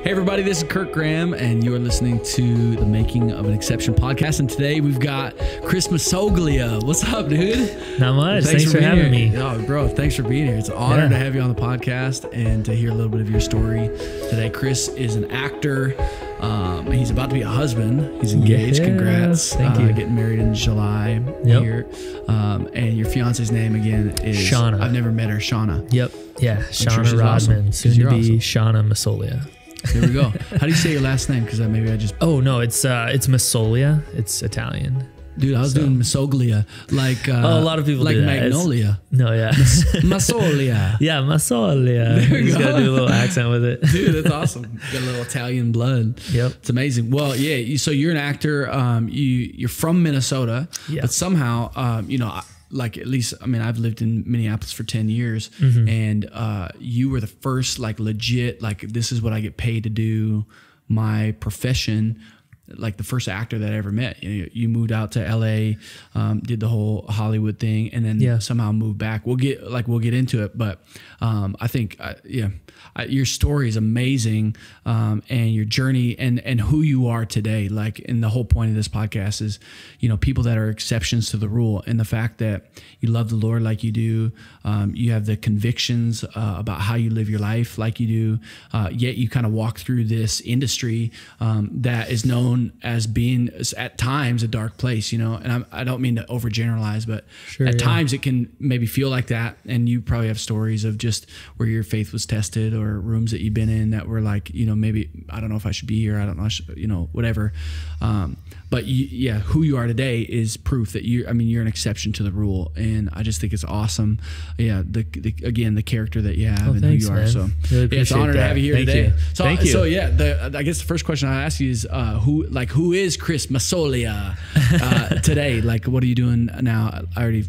Hey everybody, this is Kirk Graham, and you are listening to the Making of an Exception podcast. And today we've got Chris Massoglia. What's up, dude? Not much. Thanks for having me. Oh, bro, thanks for being here. It's an honor to have you on the podcast and to hear a little bit of your story today. Chris is an actor. He's about to be a husband. He's engaged. Yeah, Congrats. thank you. Getting married in July here. And your fiance's name again is Shauna. I've never met her. Shauna. Yep. Yeah. Shauna she's Rodman. awesome, Soon to be awesome. Shauna Massoglia. There we go. How do you say your last name? Because maybe I just... Oh, no. It's Massoglia. It's Italian. Dude, I was doing Massoglia, like a lot of people like do that. Magnolia. No, yeah. Massoglia. Yeah, Massoglia. There you Just go. gotta do a little accent with it. Dude, that's awesome. Got a little Italian blood. Yep. It's amazing. Well, yeah. So you're an actor. You're from Minnesota, Yeah. but somehow, like at least, I mean, I've lived in Minneapolis for 10 years, and you were the first, like, legit, like, this is what I get paid to do, my profession. Like the first actor that I ever met. You moved out to LA, did the whole Hollywood thing, and then somehow moved back. We'll get into it, but I think your story is amazing, and your journey and who you are today. Like, and the whole point of this podcast is, people that are exceptions to the rule, and the fact that you love the Lord like you do, you have the convictions about how you live your life like you do, yet you kind of walk through this industry that is known as being at times a dark place, and I don't mean to overgeneralize, but at times it can maybe feel like that. And you probably have stories of just where your faith was tested, or rooms that you've been in that were like, maybe I don't know if I should be here. I don't know, whatever. But who you are today is proof that you're an exception to the rule. And I just think it's awesome. Yeah. The character that you have and thanks, who you are. man. So Really it's an honor to have you here Thank today. You. So, Thank you. So I guess the first question I ask you is, who is Chris Massoglia today? Like, what are you doing now? I already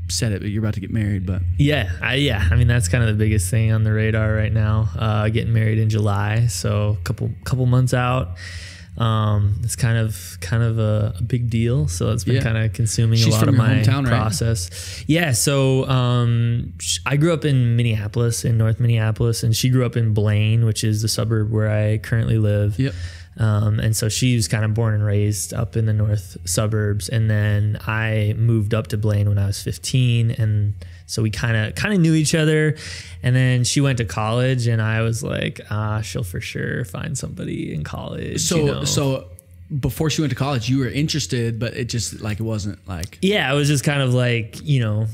said it, but you're about to get married, but I mean, that's kind of the biggest thing on the radar right now. Getting married in July, so couple months out. It's kind of a big deal, so it's been kind of consuming a lot of my hometown, process. Right? Yeah, so I grew up in Minneapolis, in North Minneapolis, and she grew up in Blaine, which is the suburb where I currently live. Yep. And so she was kind of born and raised up in the north suburbs, and then I moved up to Blaine when I was 15, and so we kind of knew each other. And then she went to college, and I was like, she'll for sure find somebody in college. So before she went to college, you were interested, but it just like, it wasn't like... Yeah, it was just kind of like,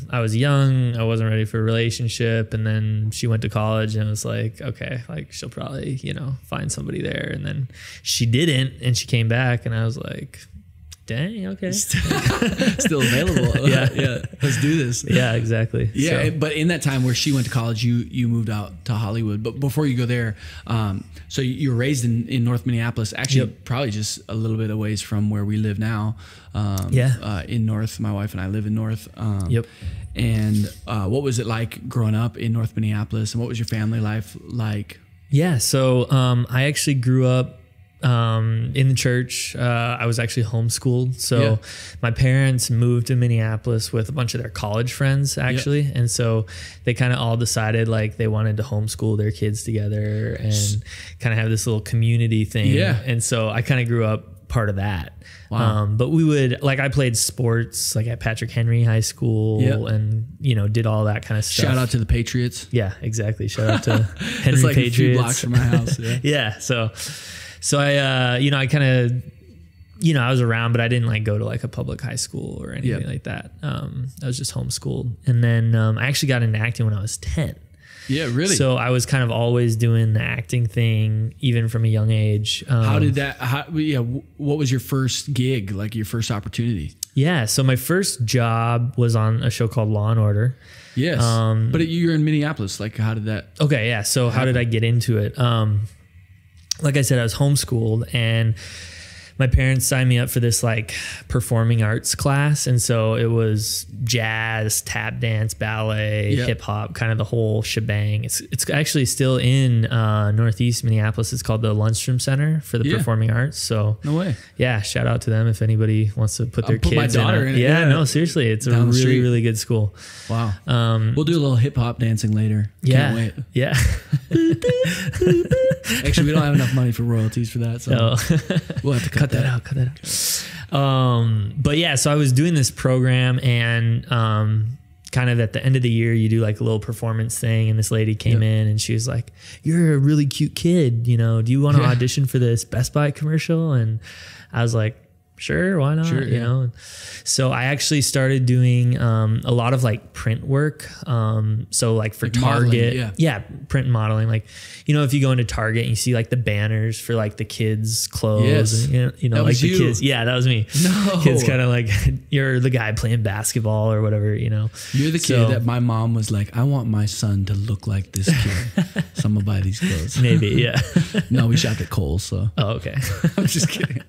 I was young, I wasn't ready for a relationship. And then she went to college, and it was like, okay, like she'll probably, find somebody there. And then she didn't, and she came back, and I was like, dang, okay. Still available. Yeah. Let's do this. Yeah, exactly. Yeah. So. But in that time where she went to college, you moved out to Hollywood. But before you go there, so you were raised in North Minneapolis, actually probably just a little bit a ways from where we live now. In North, my wife and I live in North. And what was it like growing up in North Minneapolis, and what was your family life like? Yeah. So I actually grew up in the church. I was actually homeschooled. So my parents moved to Minneapolis with a bunch of their college friends, actually. And so they kind of all decided like they wanted to homeschool their kids together and kind of have this little community thing. Yeah. And so I kind of grew up part of that. Wow. But we would, like, I played sports like at Patrick Henry High School and, did all that kind of stuff. Shout out to the Patriots. Yeah, exactly. Shout out to Henry it's like Patriots. A few blocks from my house. Yeah. So I, I kind of, I was around, but I didn't like go to like a public high school or anything like that. I was just homeschooled. And then I actually got into acting when I was 10. Yeah, really? So I was kind of always doing the acting thing, even from a young age. What was your first gig, like your first opportunity? Yeah, so my first job was on a show called Law and Order. Yes, but you're in Minneapolis. Like, how did that... Okay, yeah, so how did I get into it? Like I said, I was homeschooled, and my parents signed me up for this like performing arts class. And so it was jazz, tap dance, ballet, hip hop, kind of the whole shebang. It's actually still in Northeast Minneapolis. It's called the Lundstrom Center for the Performing Arts. So no way. Yeah. Shout out to them if anybody wants to put their kids my daughter in it. Yeah, no, seriously. It's a really, really good school. Wow. We'll do a little hip hop dancing later. Yeah. Can't wait. Yeah. Actually, we don't have enough money for royalties for that, so we'll have to cut that out. Cut that out. But yeah, so I was doing this program, and kind of at the end of the year, you do like a little performance thing, and this lady came in and she was like, "You're a really cute kid, you know, do you want to audition for this Best Buy commercial?" And I was like, sure, why not? Sure, you know? So I actually started doing a lot of like print work. So like for like Target, print and modeling. Like, you know, if you go into Target and you see like the banners for like the kids' clothes, and, you know, like the kids. Yeah, that was me. No. Kids kind of like, you're the guy playing basketball or whatever, you know. You're the kid that my mom was like, I want my son to look like this kid. So I'm gonna buy these clothes. Maybe, yeah. No, we shopped at Kohl's, so. Oh, okay. I'm just kidding.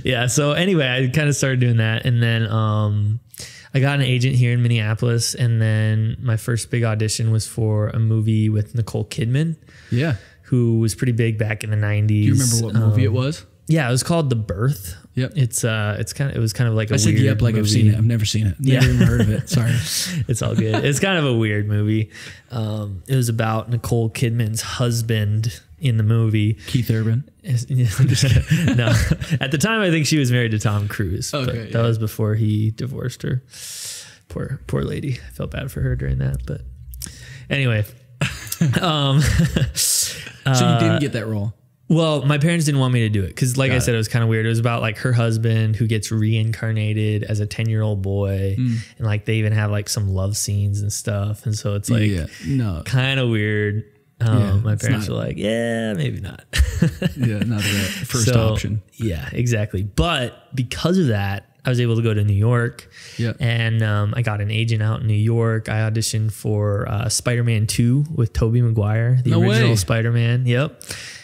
Yeah. So anyway, I kind of started doing that, and then I got an agent here in Minneapolis, and then my first big audition was for a movie with Nicole Kidman. Yeah, who was pretty big back in the 90s. Do you remember what movie it was? Yeah, it was called The Birth. Yep. It was kind of like a weird yep, like movie. I've seen it. I've never seen it. Never even heard of it. Sorry. It's all good. It's kind of a weird movie. It was about Nicole Kidman's husband in the movie. Keith Urban. No. At the time, I think she was married to Tom Cruise. Okay. That was before he divorced her. Poor lady. I felt bad for her during that. But anyway. So you didn't get that role? Well, my parents didn't want me to do it because, like I said, it was kind of weird. It was about like her husband who gets reincarnated as a 10-year-old boy, and like they even have like some love scenes and stuff. And so it's like kind of weird. My parents were like, "Yeah, maybe not." Not the first option. Yeah, exactly. But because of that, I was able to go to New York. Yeah, and I got an agent out in New York. I auditioned for Spiderman 2 with Toby McGuire, the original Spider-Man. Yep.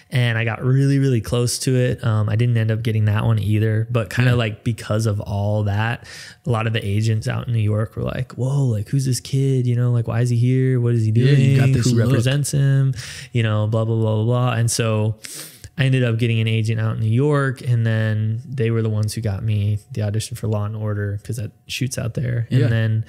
And I got really, really close to it. I didn't end up getting that one either, but kind of like because of all that, a lot of the agents out in New York were like, "Whoa, like who's this kid? You know, like why is he here? What is he doing? You got this Who represents him? You know, blah, blah, blah, blah, blah." And so I ended up getting an agent out in New York, and then they were the ones who got me the audition for Law and Order because that shoots out there. And then,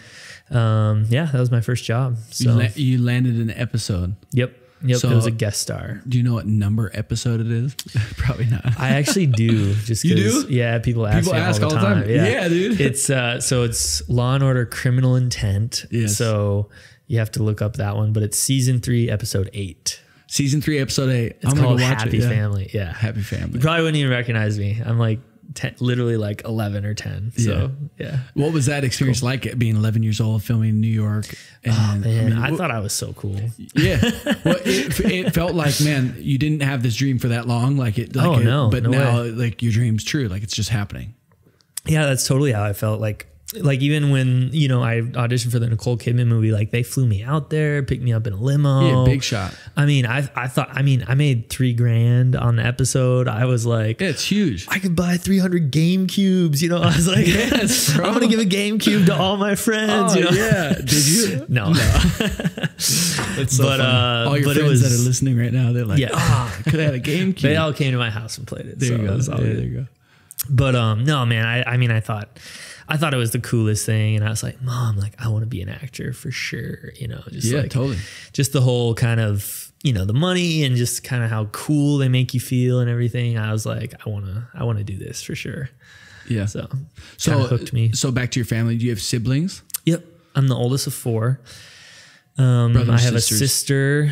that was my first job. So you landed an episode. Yep. So it was a guest star. Do you know what number episode it is? Probably not. I actually do. Just you do? Yeah, people ask me all the time. Yeah, dude. It's so it's Law and Order: Criminal Intent. Yes. So you have to look up that one, but it's season 3, episode 8. Season 3, episode 8. It's called Happy Family. Yeah, Happy Family. You probably wouldn't even recognize me. I'm like literally like 11 or 10. So yeah. What was that experience like, being 11 years old, filming in New York? And, I thought I was so cool. Yeah. Well, it felt like, man, you didn't have this dream for that long. But now way. Like your dream's true. Like it's just happening. Yeah, that's totally how I felt. Like even when, you know, I auditioned for the Nicole Kidman movie, like they flew me out there, picked me up in a limo. Yeah, big shot. I mean, I thought, I made $3,000 on the episode. I was like, it's huge. I could buy 300 GameCubes. You know, I was like, yes, I'm going to give a GameCube to all my friends. You know? Yeah. Did you? No. It's so funny. All your friends that are listening right now, they're like, I could have had a GameCube. They all came to my house and played it. There you go. There you go. But no, man, I thought it was the coolest thing, and I was like, "Mom, like I want to be an actor for sure." You know, totally. Just the whole kind of, you know, the money and just kind of how cool they make you feel and everything. I was like, I want to do this for sure. Yeah. So hooked me. So back to your family. Do you have siblings? Yep, I'm the oldest of 4. I have a sister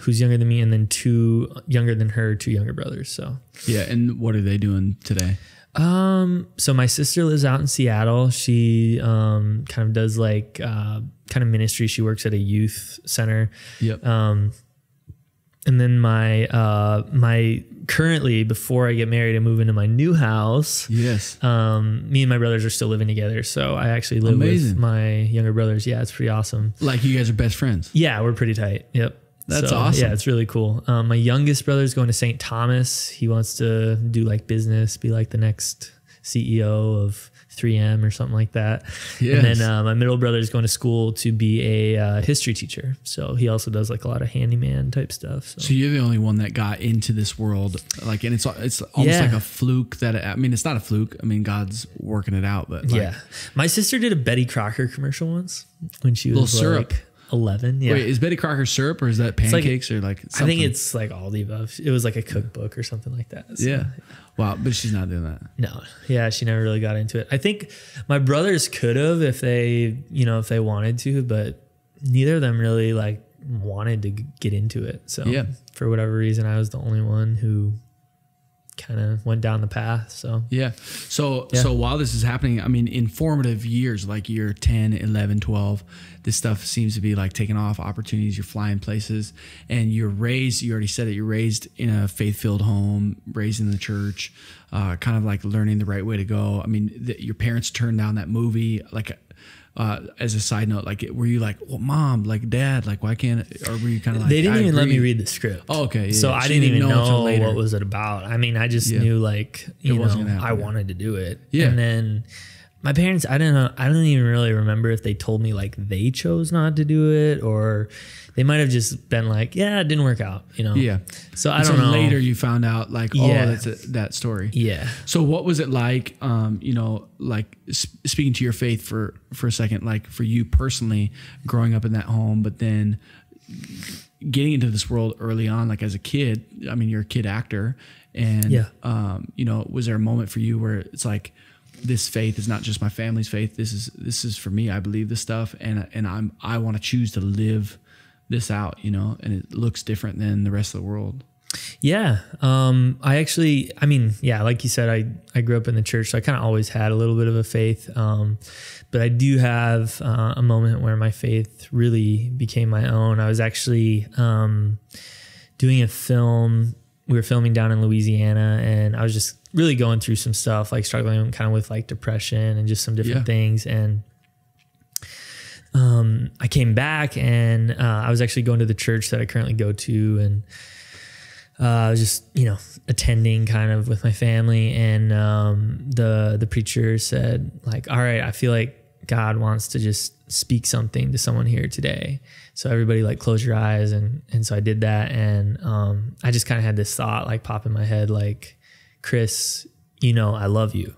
who's younger than me, and then 2 younger than her, 2 younger brothers. So yeah, and what are they doing today? So my sister lives out in Seattle. She kind of does like kind of ministry. She works at a youth center. Yep. And then my currently, before I get married and move into my new house, yes. Me and my brothers are still living together. So I actually live with my younger brothers. Yeah, it's pretty awesome. Like you guys are best friends. Yeah, we're pretty tight. Yep. That's awesome. Yeah, it's really cool. My youngest brother's going to St. Thomas. He wants to do like business, be like the next CEO of 3M or something like that. Yes. And then my middle brother's going to school to be a history teacher. So he also does like a lot of handyman type stuff. So you're the only one that got into this world, like, and it's almost like a fluke that, it's not a fluke. I mean, God's working it out, but like, my sister did a Betty Crocker commercial once when she was syrup. 11. Yeah. Wait, is Betty Crocker syrup or is that pancakes or like something? I think it's like all the above. It was like a cookbook or something like that. So, yeah. Wow. But she's not doing that. No. Yeah. She never really got into it. I think my brothers could have if they, if they wanted to, but neither of them really like wanted to get into it. So for whatever reason, I was the only one who kind of went down the path. So so while this is happening, I mean, in formative years, like year 10, 11, 12, this stuff seems to be like taking off, opportunities, you're flying places, and you're raised, you already said it, you're raised in a faith-filled home, raised in the church, kind of like learning the right way to go. I mean, your parents turned down that movie, like, as a side note, like, were you like, well, mom, like, dad, like, why can't, or were you kind of like, they didn't even let me read the script. Oh, okay. So I didn't even know what was it about. I mean, I just knew like, I wanted to do it. Yeah. And then my parents, I don't even really remember if they told me like they chose not to do it, or they might have just been like, yeah, it didn't work out, Yeah. So I don't know. Later you found out like, that's that story. Yeah. So what was it like, like speaking to your faith for a second, like for you personally growing up in that home, but then getting into this world early on, like as a kid, I mean, you're a kid actor, and, was there a moment for you where it's like, this faith is not just my family's faith. This is for me. I believe this stuff, and I want to choose to live this out, and it looks different than the rest of the world. Yeah. Like you said, I grew up in the church, so I kind of always had a little bit of a faith. But I do have a moment where my faith really became my own. I was actually doing a film. We were filming down in Louisiana, and I was just really going through some stuff, like struggling kind of with like depression and just some different things. And I came back, and I was actually going to the church that I currently go to, and I was just, attending kind of with my family. And the preacher said like, all right, I feel like God wants to just speak something to someone here today. So everybody like close your eyes. And so I did that. And I just kind of had this thought like pop in my head, like, Chris, I love you.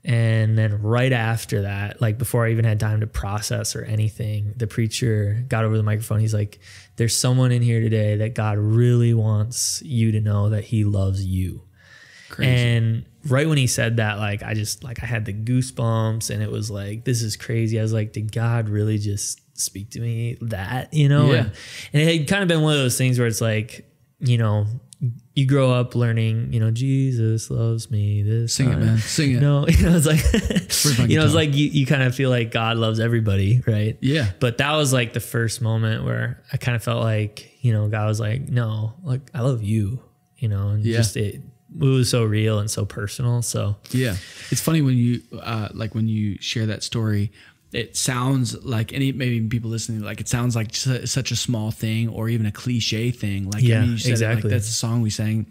And then right after that, like before I even had time to process or anything, the preacher got over the microphone. He's like, there's someone in here today that God really wants you to know that he loves you. Crazy. And right when he said that, like, I had the goosebumps, and it was like, this is crazy. I was like, did God really just speak to me that, Yeah. And it had kind of been one of those things where it's like, you grow up learning, Jesus loves me. This sing time. it, man. Sing it. It's like, it's like you kind of feel like God loves everybody, right? Yeah. But that was like the first moment where I kind of felt like, God was like, no, like I love you, and just it was so real and so personal. So yeah, it's funny when you when you share that story. It sounds like maybe people listening, like it sounds like such a small thing or even a cliche thing. Like, you said exactly. That's a song we sang.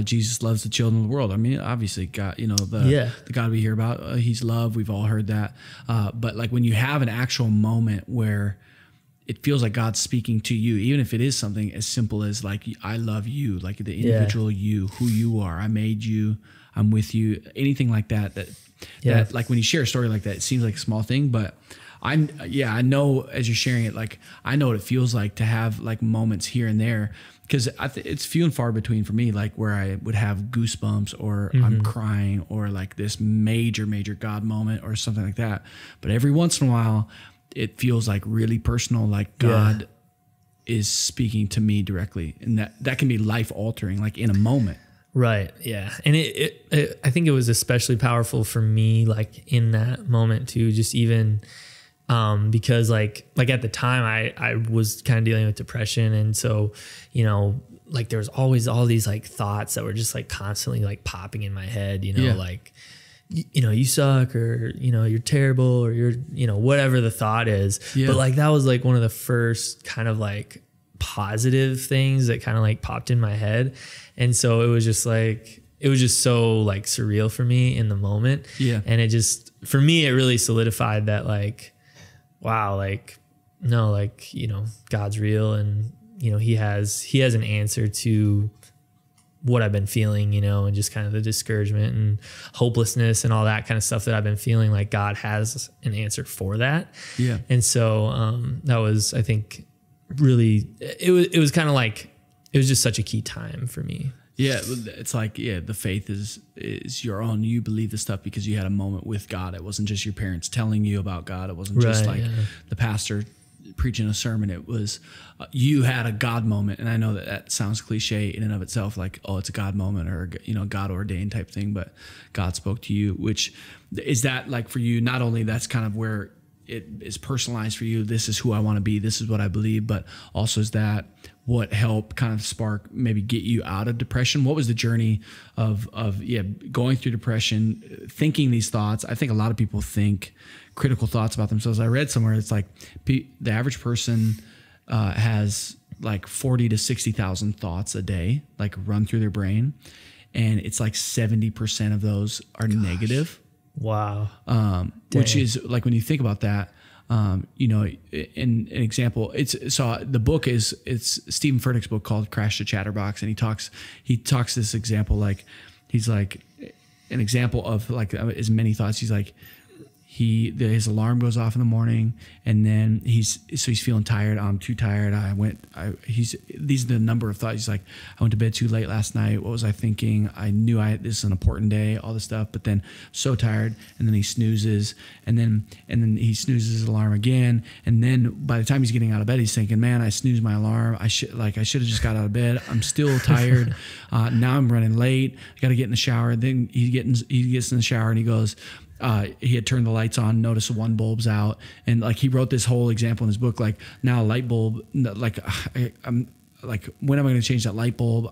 Jesus loves the children of the world. I mean, obviously God, the God we hear about, he's love. We've all heard that. But like when you have an actual moment where it feels like God's speaking to you, even if it is something as simple as like, I love you, like the individual you, who you are, I made you, I'm with you, anything like that, that like when you share a story like that, it seems like a small thing, but I know as you're sharing it, like I know what it feels like to have like moments here and there, because it's few and far between for me, like where I would have goosebumps or I'm crying or like this major God moment or something like that. But every once in a while, it feels like really personal, like God is speaking to me directly, and that can be life altering, like in a moment. Right. Yeah. And I think it was especially powerful for me, like in that moment too, just even, because like at the time I was kind of dealing with depression. And so, like there was always all these like thoughts that were just like constantly like popping in my head, like, you suck, or, you're terrible, or you're, whatever the thought is. Yeah. But like, that was like one of the first kind of like positive things that kind of like popped in my head. And so it was just so like surreal for me in the moment. Yeah. And it just, for me, it really solidified that like, wow, like, no, like, God's real, and, he has an answer to what I've been feeling, and just kind of the discouragement and hopelessness and all that kind of stuff that I've been feeling, like God has an answer for that. Yeah. And so that was, I think, really, it was kind of like, it was just such a key time for me. Yeah, it's like, the faith is your own. You believe this stuff because you had a moment with God. It wasn't just your parents telling you about God. It wasn't just the pastor preaching a sermon. It was you had a God moment. And I know that sounds cliche in and of itself, like, oh, it's a God moment or, God ordained type thing, but God spoke to you, which is that like for you, not only that's kind of where it is personalized for you. This is who I want to be. This is what I believe, but also is that what helped kind of spark, maybe get you out of depression? What was the journey of going through depression, thinking these thoughts? I think a lot of people think critical thoughts about themselves. I read somewhere it's like the average person has like 40 to 60,000 thoughts a day, like run through their brain, and it's like 70% of those are negative. Wow. Which is like, when you think about that, in an example, the book it's Stephen Furtick's book called Crash the Chatterbox. And he talks this example, like, he's like an example of like as many thoughts. He's like, his alarm goes off in the morning, and then he's feeling tired. I'm too tired. These are the number of thoughts. He's like, I went to bed too late last night. What was I thinking? I knew this is an important day, all this stuff, but then so tired. And then he snoozes, and then he snoozes his alarm again. And then by the time he's getting out of bed, he's thinking, man, I snoozed my alarm. I should have just got out of bed. I'm still tired. Now I'm running late. I got to get in the shower. Then he gets in the shower and he goes, he had turned the lights on, noticed one bulb's out, and like he wrote this whole example in his book. Like, now a light bulb, like I'm like, when am I going to change that light bulb?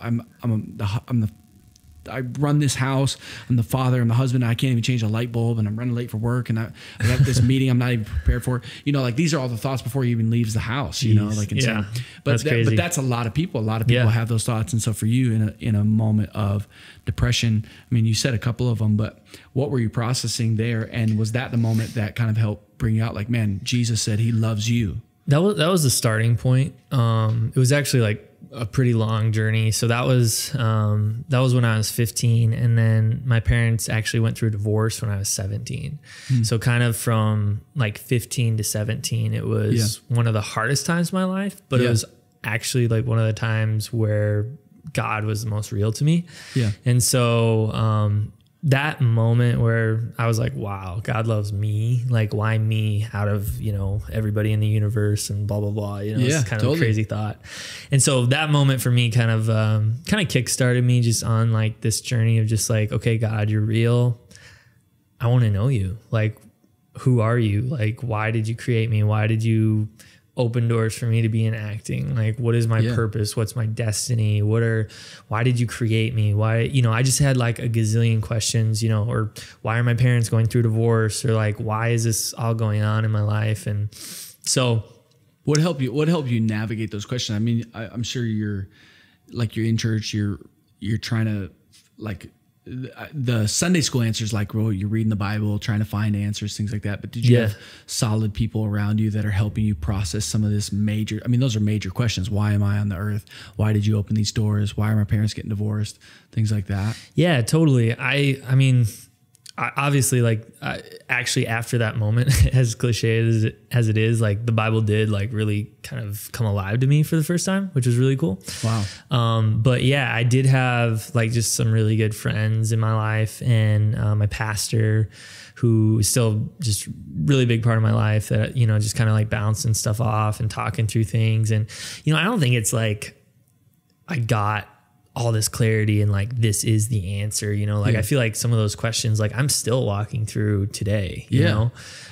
I run this house. I'm the father. I'm the husband. I can't even change a light bulb, and I'm running late for work. And I got this meeting I'm not even prepared for. Like, these are all the thoughts before he even leaves the house. Like insane. Yeah, but that's a lot of people. A lot of people have those thoughts. And so for you, in a moment of depression, I mean, you said a couple of them, but what were you processing there? And was that the moment that kind of helped bring you out? Like, man, Jesus said He loves you. That was the starting point. It was actually like a pretty long journey. So that was when I was 15, and then my parents actually went through a divorce when I was 17. So kind of from like 15 to 17, it was one of the hardest times of my life, but it was actually like one of the times where God was the most real to me. Yeah. And so that moment where I was like, wow, God loves me. Like, why me out of, everybody in the universe and blah, blah, blah. It's kind of a crazy thought. And so that moment for me kind of kickstarted me just on like this journey of just like, okay, God, you're real. I want to know you. Like, who are you? Like, why did you create me? Why did you open doors for me to be in acting? Like, what is my purpose? What's my destiny? Why did you create me? Why, I just had like a gazillion questions, or why are my parents going through divorce? Or like, why is this all going on in my life? And so what helped you navigate those questions? I mean, I'm sure you're in church, you're trying to like, the Sunday school answers, like, well, you're reading the Bible, trying to find answers, things like that. But did you have solid people around you that are helping you process some of this major? I mean, those are major questions. Why am I on the earth? Why did you open these doors? Why are my parents getting divorced? Things like that. Yeah, totally. I mean, obviously, like, actually after that moment, as cliche as it is, like the Bible did like really kind of come alive to me for the first time, which was really cool. Wow. But yeah, I did have like just some really good friends in my life, and my pastor, who is still just really big part of my life, that, just kind of like bouncing stuff off and talking through things. And, I don't think it's like I got all this clarity and like, this is the answer, I feel like some of those questions, like I'm still walking through today,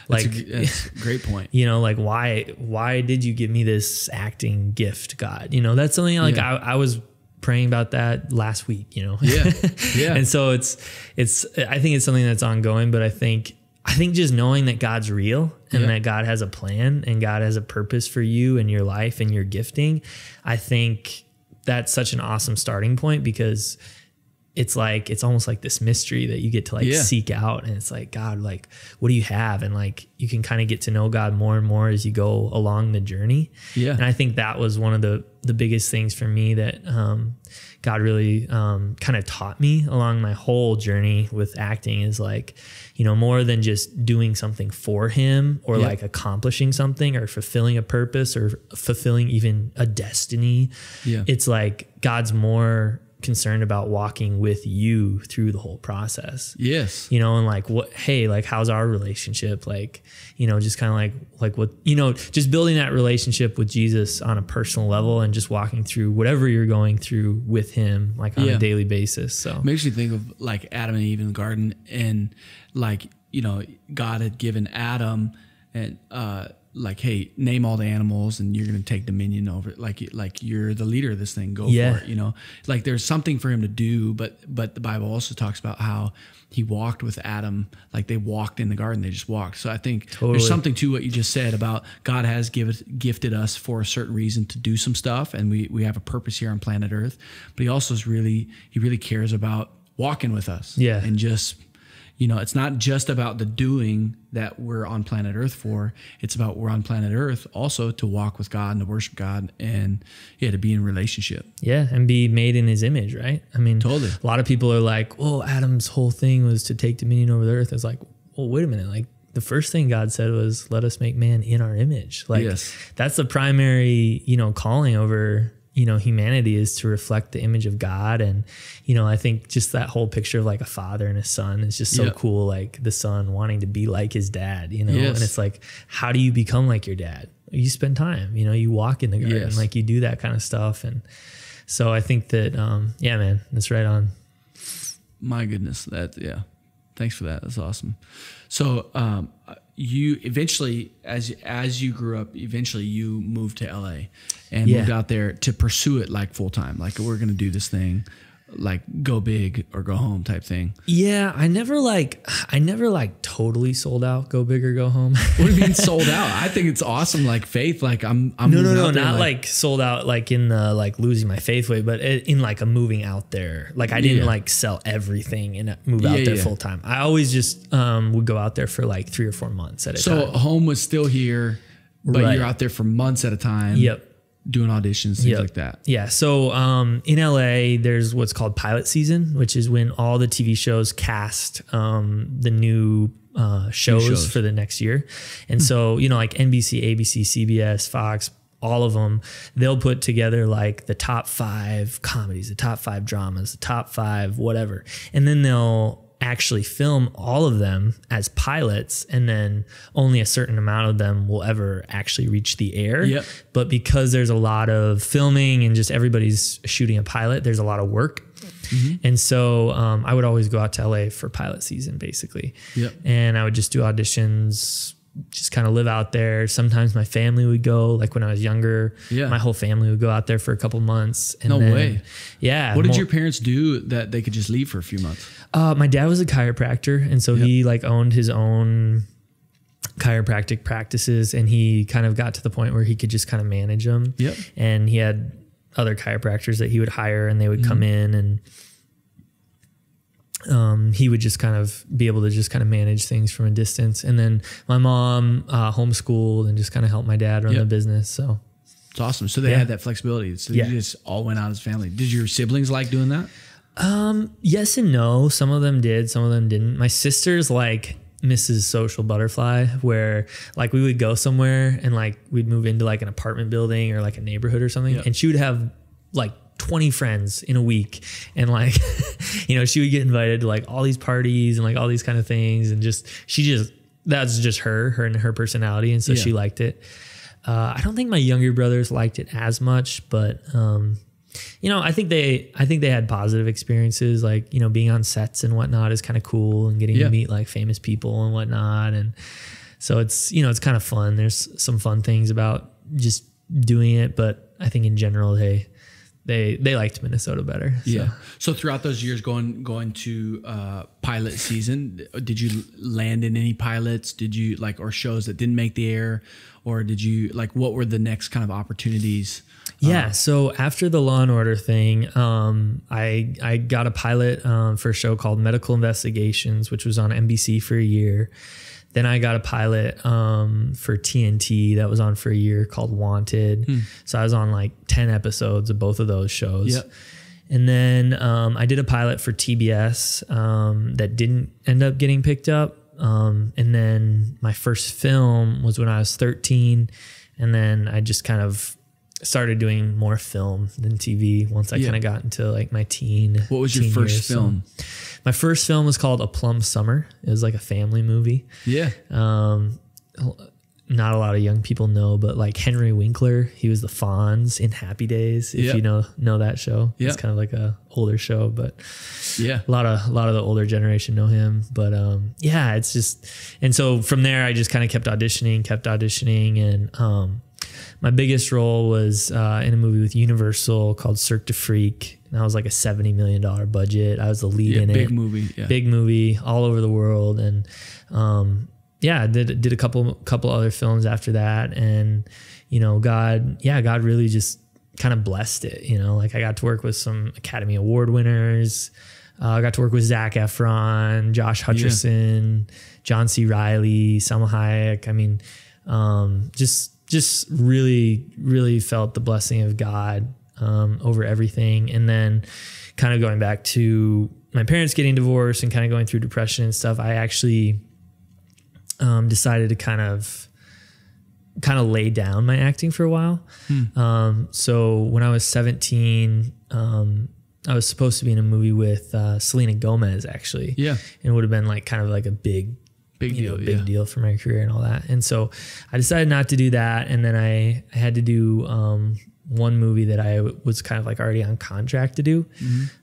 like that's a great point. Like, why did you give me this acting gift, God? That's something like I was praying about that last week, Yeah. And so I think it's something that's ongoing, but I think just knowing that God's real and that God has a plan and God has a purpose for you and your life and your gifting, I think that's such an awesome starting point, because it's almost like this mystery that you get to like seek out. And it's like, God, like, what do you have? And like, you can kind of get to know God more and more as you go along the journey. Yeah. And I think that was one of the biggest things for me that, God really kind of taught me along my whole journey with acting is like, you know, more than just doing something for him or like accomplishing something or fulfilling a purpose or fulfilling even a destiny. Yeah. It's like God's more concerned about walking with you through the whole process. Yes. You know, and like hey, like how's our relationship? Like, you know, just kind of like what, you know, just building that relationship with Jesus on a personal level and just walking through whatever you're going through with him, like on a daily basis. So makes you think of like Adam and Eve in the garden, and like, you know, God had given Adam and, like, hey, name all the animals and you're going to take dominion over it. Like you're the leader of this thing. Go for it. You know, like there's something for him to do, but the Bible also talks about how he walked with Adam. Like they walked in the garden, they just walked. So I think there's something to what you just said about God has gifted us for a certain reason to do some stuff. And we have a purpose here on planet Earth, but he also he really cares about walking with us. Yeah. And just, you know, it's not just about the doing that we're on planet Earth for. It's about we're on planet Earth also to walk with God and to worship God and to be in relationship. Yeah, and be made in his image, right? I mean, totally. A lot of people are like, well, Adam's whole thing was to take dominion over the earth. It's like, well, wait a minute. Like the first thing God said was, let us make man in our image. Like that's the primary, you know, calling over, you know, humanity is to reflect the image of God. And, you know, I think just that whole picture of like a father and a son is just so cool. Like the son wanting to be like his dad, you know, and it's like, how do you become like your dad? You spend time, you know, you walk in the garden, like you do that kind of stuff. And so I think that, yeah, man, that's right on. My goodness. Thanks for that. That's awesome. So, you eventually, as you grew up, eventually you moved to LA and moved out there to pursue it like full time. Like we're going to do this thing, like go big or go home type thing. Yeah. I never totally sold out, go big or go home. What do you mean sold out? I think it's awesome. Like faith, like I'm no, not like sold out, like in the, like losing my faith way, but in like a moving out there. Like I didn't like sell everything and move out there full time. I always just, would go out there for like 3 or 4 months at a time. So home was still here, but you're out there for months at a time. Yep. Doing auditions, things like that. Yeah. So in LA, there's what's called pilot season, which is when all the TV shows cast the new shows for the next year. And so, you know, like NBC, ABC, CBS, Fox, all of them, they'll put together like the top 5 comedies, the top 5 dramas, the top 5 whatever. And then they'll actually film all of them as pilots, and then only a certain amount of them will ever actually reach the air. Yep. But because there's a lot of filming and just everybody's shooting a pilot, there's a lot of work. Mm-hmm. And so I would always go out to LA for pilot season, basically. Yep. And I would just do auditions, just kind of live out there. Sometimes my family would go, like when I was younger, my whole family would go out there for a couple months. And no way. Yeah. What did your parents do that they could just leave for a few months? My dad was a chiropractor. And so he like owned his own chiropractic practices, and he kind of got to the point where he could just kind of manage them. Yep. And he had other chiropractors that he would hire, and they would come in, and he would just kind of be able to just kind of manage things from a distance. And then my mom homeschooled and just kind of helped my dad run the business. So it's awesome. So they had that flexibility. So you just all went out as family. Did your siblings like doing that? Yes and no. Some of them did, some of them didn't. My sister's like Mrs. Social Butterfly, where like we would go somewhere and like we'd move into like an apartment building or like a neighborhood or something, and she would have like 20 friends in a week, and like you know, she would get invited to like all these parties and like all these kind of things, and that's just her and her personality, and so she liked it. I don't think my younger brothers liked it as much, but you know, I think they had positive experiences, like, you know, being on sets and whatnot is kind of cool, and getting to meet like famous people and whatnot. And so it's, you know, it's kind of fun. There's some fun things about just doing it, but I think in general, they liked Minnesota better. So. Yeah. So throughout those years going to pilot season, did you land in any pilots? Did you like, or shows that didn't make the air, or did you like, what were the next kind of opportunities? Yeah. So after the Law and Order thing, I got a pilot for a show called Medical Investigations, which was on NBC for a year. Then I got a pilot for TNT that was on for a year called Wanted. So I was on like 10 episodes of both of those shows. Yep. And then I did a pilot for TBS that didn't end up getting picked up. And then my first film was when I was 13. And then I just kind of started doing more film than TV once I kind of got into like my teen. What was your first film? So my first film was called A Plum Summer. It was like a family movie. Yeah. Not a lot of young people know, but like Henry Winkler, he was the Fonz in Happy Days. If you know that show, it's kind of like a older show, but a lot of the older generation know him. But it's just, and so from there, I just kind of kept auditioning, and my biggest role was in a movie with Universal called Cirque du Freak. And that was like a $70 million budget. I was the lead in big it. Big movie all over the world, and I did a couple other films after that, and God really just kind of blessed it. Like I got to work with some Academy Award winners. I got to work with Zac Efron, Josh Hutcherson, John C. Reilly, Salma Hayek. I mean, just really, really felt the blessing of God over everything. And then kind of going back to my parents getting divorced and kind of going through depression and stuff, I actually decided to kind of lay down my acting for a while. So when I was 17, I was supposed to be in a movie with Selena Gomez, actually. Yeah. And it would have been like kind of like a big deal for my career and all that. And so I decided not to do that. And then I had to do one movie that I was kind of like already on contract to do.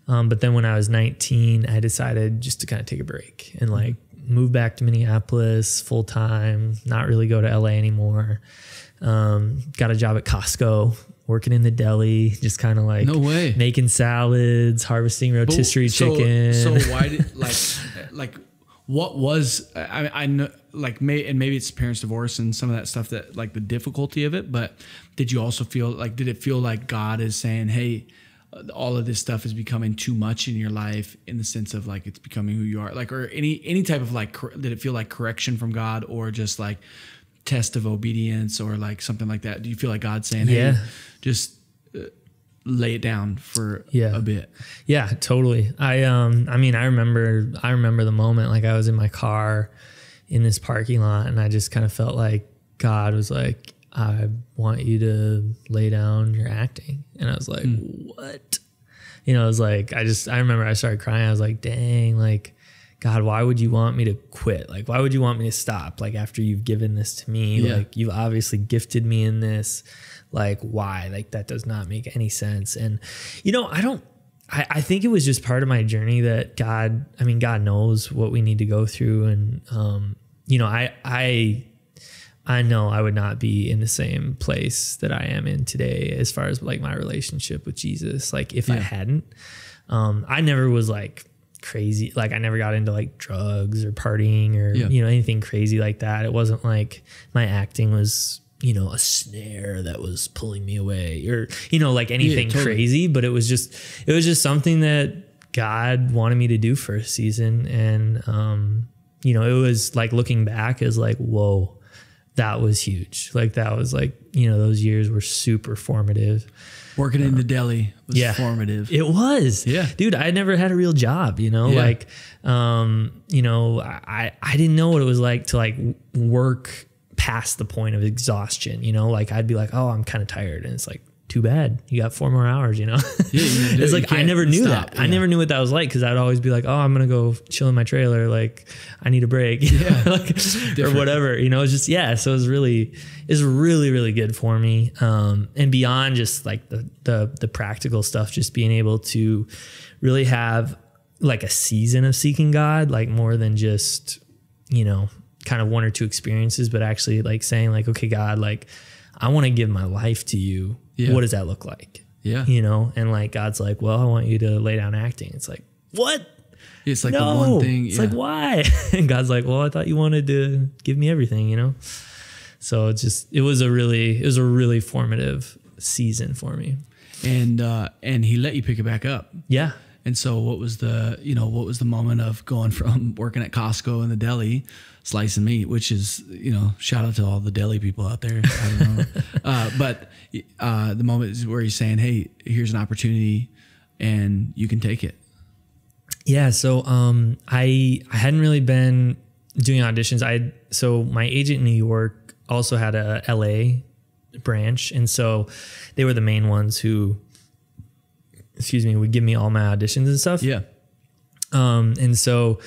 But then when I was 19, I decided just to kind of take a break and like move back to Minneapolis full time, not really go to LA anymore. Got a job at Costco, working in the deli, just kind of like making salads, harvesting rotisserie chicken. So why did like what was, I know, like, maybe it's parents' divorce and some of that stuff, that like the difficulty of it, but did you also feel like, did it feel like God is saying, hey, all of this stuff is becoming too much in your life, in the sense of like it's becoming who you are, like, or any type of like, did it feel like correction from God, or just like test of obedience, or like something like that? Do you feel like God's saying, hey, just lay it down for a bit? Yeah, totally. I mean, I remember the moment, like I was in my car in this parking lot, and I just kind of felt like God was like, I want you to lay down your acting. And I was like, what? It was like, I remember I started crying. I was like, dang, like, God, why would you want me to quit? Like, why would you want me to stop? Like, after you've given this to me, like, you've obviously gifted me in this. Like, why? Like, that does not make any sense. And, I think it was just part of my journey that God knows what we need to go through. And, I know I would not be in the same place that I am in today as far as like my relationship with Jesus. Like if I hadn't, I never was like crazy. Like I never got into like drugs or partying or, anything crazy like that. It wasn't like my acting was, a snare that was pulling me away, or, like anything crazy, but it was just something that God wanted me to do for a season. And, it was like, looking back is like, whoa, that was huge. Like that was like, those years were super formative. Working in the deli was formative. It was. Yeah. Dude, I never had a real job, like, I didn't know what it was like to like work past the point of exhaustion, like I'd be like, oh, I'm kind of tired. And it's like, too bad, you got 4 more hours, It's like, I never knew that. I never knew what that was like, because I'd always be like, oh, I'm gonna go chill in my trailer, like I need a break, or whatever, it's just, so it was really, really good for me. And beyond just like the practical stuff, just being able to really have like a season of seeking God, like more than just, kind of 1 or 2 experiences, but actually like saying like, okay, God, like I want to give my life to you. What does that look like? And like, God's like, well, I want you to lay down acting. It's like, what? It's like the one thing. It's like, why? And God's like, well, I thought you wanted to give me everything, So it was a really formative season for me. And he let you pick it back up. Yeah. And so what was the moment of going from working at Costco in the deli, slicing meat, which is, shout out to all the deli people out there. I don't know. But the moment is where he's saying, hey, here's an opportunity and you can take it. Yeah. So I hadn't really been doing auditions. So my agent in New York also had a LA branch, and so they were the main ones who, would give me all my auditions and stuff. Yeah. And so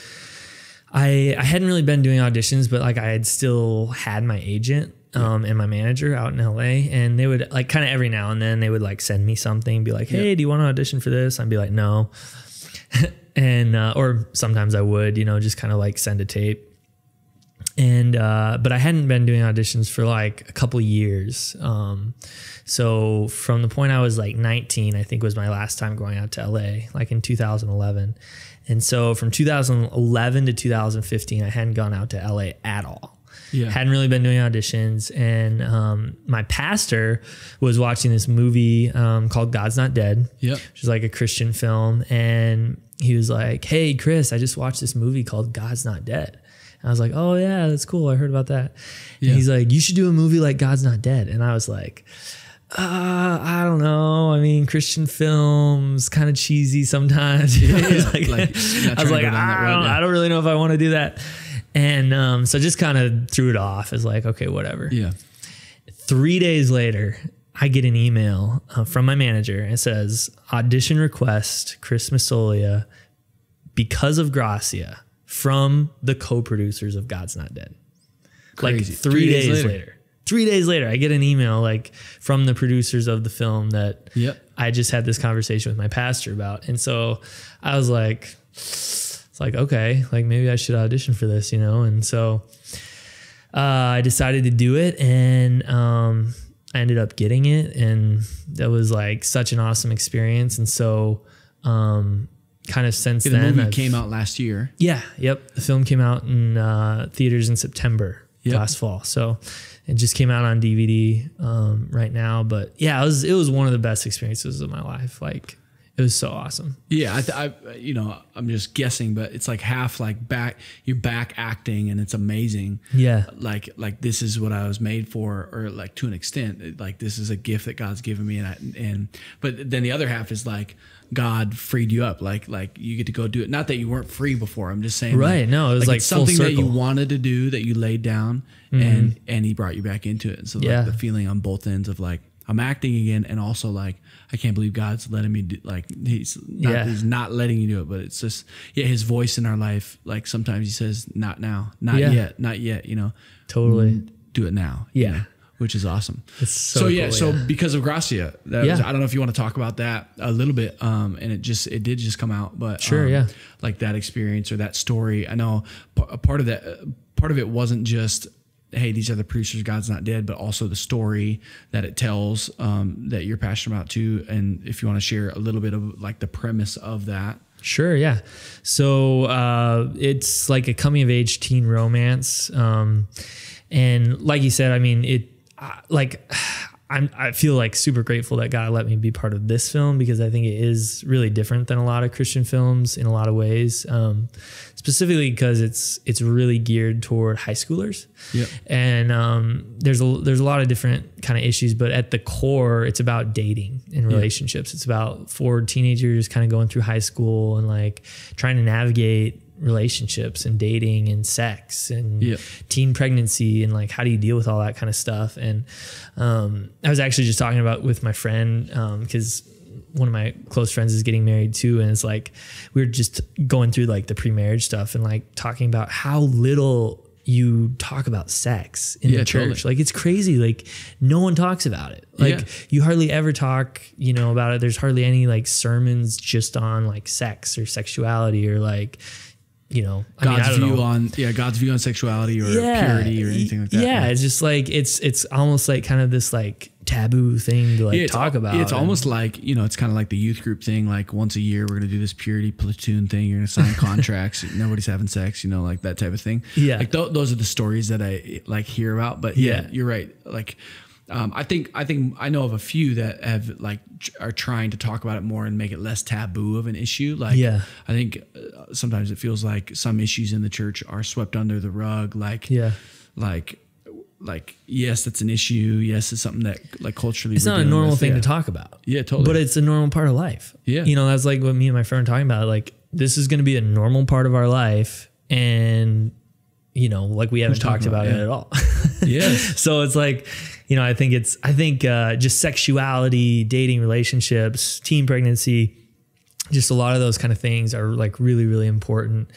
I hadn't really been doing auditions, but like I had still had my agent and my manager out in LA, and they would like kind of every now and then they would like send me something, be like, hey, do you want to audition for this? I'd be like, no. And, or sometimes I would, just kind of like send a tape. And, but I hadn't been doing auditions for like a couple years. So from the point I was like 19, I think was my last time going out to LA, like in 2011. And so from 2011 to 2015, I hadn't gone out to LA at all. Yeah. Hadn't really been doing auditions. And my pastor was watching this movie called God's Not Dead, which is like a Christian film. And he was like, hey, Chris, I just watched this movie called God's Not Dead. And I was like, oh, yeah, that's cool. I heard about that. Yeah. And he's like, you should do a movie like God's Not Dead. And I was like, I don't know. I mean, Christian films kind of cheesy sometimes. I was like, I don't really know if I want to do that. And so just kind of threw it off as like, okay, whatever. Yeah. 3 days later, I get an email from my manager. It says, audition request, Chris Massoglia, because of Gracia, from the co-producers of God's Not Dead. Crazy. Like 3 days later. 3 days later, I get an email like from the producers of the film that I just had this conversation with my pastor about. And so I was like, it's like, okay, like maybe I should audition for this, And so I decided to do it, and I ended up getting it, and that was like such an awesome experience. And so kind of since then, the movie came out last year. Yeah. Yep. The film came out in theaters in September last fall. So it just came out on DVD right now. But yeah, it was one of the best experiences of my life. Like, it was so awesome. Yeah, I'm just guessing, but it's like half like you're back acting, and it's amazing. Yeah, like this is what I was made for, or like to an extent, like this is a gift that God's given me, but then the other half is like God freed you up, like you get to go do it. Not that you weren't free before. I'm just saying, right? Like, no, it was like something full that circle. you wanted to do, that you laid down, and He brought you back into it. And so like the feeling on both ends of like, I'm acting again, and also like, I can't believe God's letting me do, like he's not letting you do it, but it's just, His voice in our life. Like sometimes He says, not now, not yet, Totally. Do it now. Which is awesome. It's so cool, so because of Gracia, I don't know if you want to talk about that a little bit. And it did just come out, but sure. Like that experience or that story. I know part of it wasn't just, hey, these are the producers, God's Not Dead, but also the story that it tells, that you're passionate about too. And if you want to share a little bit of like the premise of that. Sure. Yeah. So, it's like a coming of age teen romance. And like you said, I mean, I feel like super grateful that God let me be part of this film, because I think it is really different than a lot of Christian films in a lot of ways. Specifically because it's really geared toward high schoolers. Yep. And there's a lot of different kind of issues, but at the core, it's about dating and relationships. It's about 4 teenagers kind of going through high school and like trying to navigate relationships and dating and sex and teen pregnancy, and like, how do you deal with all that kind of stuff? And I was actually just talking about with my friend, because one of my close friends is getting married too, and it's like we were just going through like the pre-marriage stuff and like talking about how little you talk about sex in the church. Totally. Like, it's crazy. Like, no one talks about it. Like, you hardly ever talk, about it. There's hardly any like sermons just on like sex or sexuality, or like, God's view on sexuality or purity or anything like that. Yeah, it's just like it's almost like kind of this like taboo thing to like talk about. It's almost like, it's kind of like the youth group thing. Like once a year, we're going to do this purity platoon thing. You're going to sign contracts. Nobody's having sex, like that type of thing. Yeah. Like those are the stories that I like hear about. But you're right. Like, I think I know of a few that have like are trying to talk about it more and make it less taboo of an issue. Like, I think sometimes it feels like some issues in the church are swept under the rug. Like like, yes, that's an issue. Yes, it's something that like culturally it's not a normal thing to talk about. Yeah, totally. But it's a normal part of life. Yeah. You know, that's like what me and my friend were talking about. Like, this is going to be a normal part of our life. And, you know, like we haven't talked about it at all. Yes. So it's like, you know, I think just sexuality, dating, relationships, teen pregnancy, just a lot of those kind of things are like really, really important.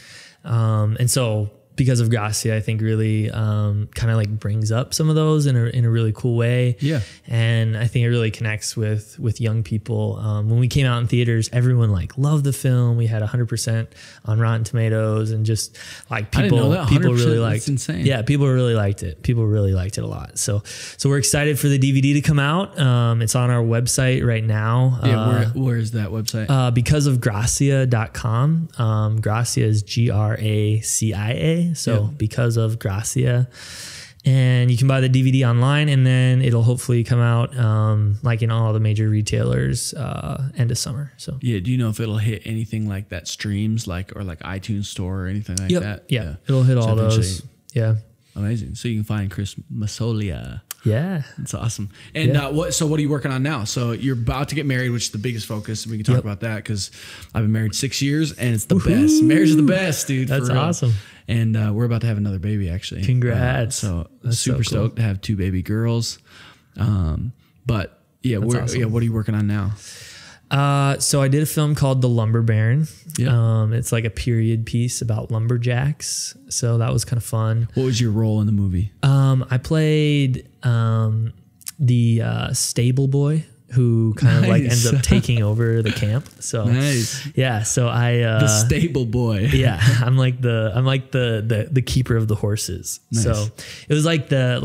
And so because of Gracia, I think really kind of like brings up some of those in a really cool way. Yeah. And I think it really connects with young people. When we came out in theaters, everyone like loved the film. We had 100% on Rotten Tomatoes, and just like people really liked. That's insane. Yeah, people really liked it. People really liked it a lot. So we're excited for the DVD to come out. It's on our website right now. Yeah, where is that website? Becauseofgracia.com. Gracia is Gracia. So because of Gracia, and you can buy the DVD online, and then it'll hopefully come out like in all the major retailers end of summer. So yeah, do you know if it'll hit anything like that streams, like or like iTunes Store or anything like that? Yeah, it'll hit all those. Yeah, amazing. So you can find Chris Massoglia. Yeah, it's awesome. And what are you working on now? So you're about to get married, which is the biggest focus. We can talk about that because I've been married 6 years, and it's the best. Marriage is the best, dude. That's awesome. And we're about to have another baby, actually. Congrats! So super stoked to have 2 baby girls. But yeah, awesome. What are you working on now? So I did a film called The Lumber Baron. Yeah. It's like a period piece about lumberjacks. So that was kind of fun. What was your role in the movie? I played the stable boy who kind of like ends up taking over the camp. So nice. Yeah. So the stable boy. Yeah. I'm like the keeper of the horses. Nice. So it was like the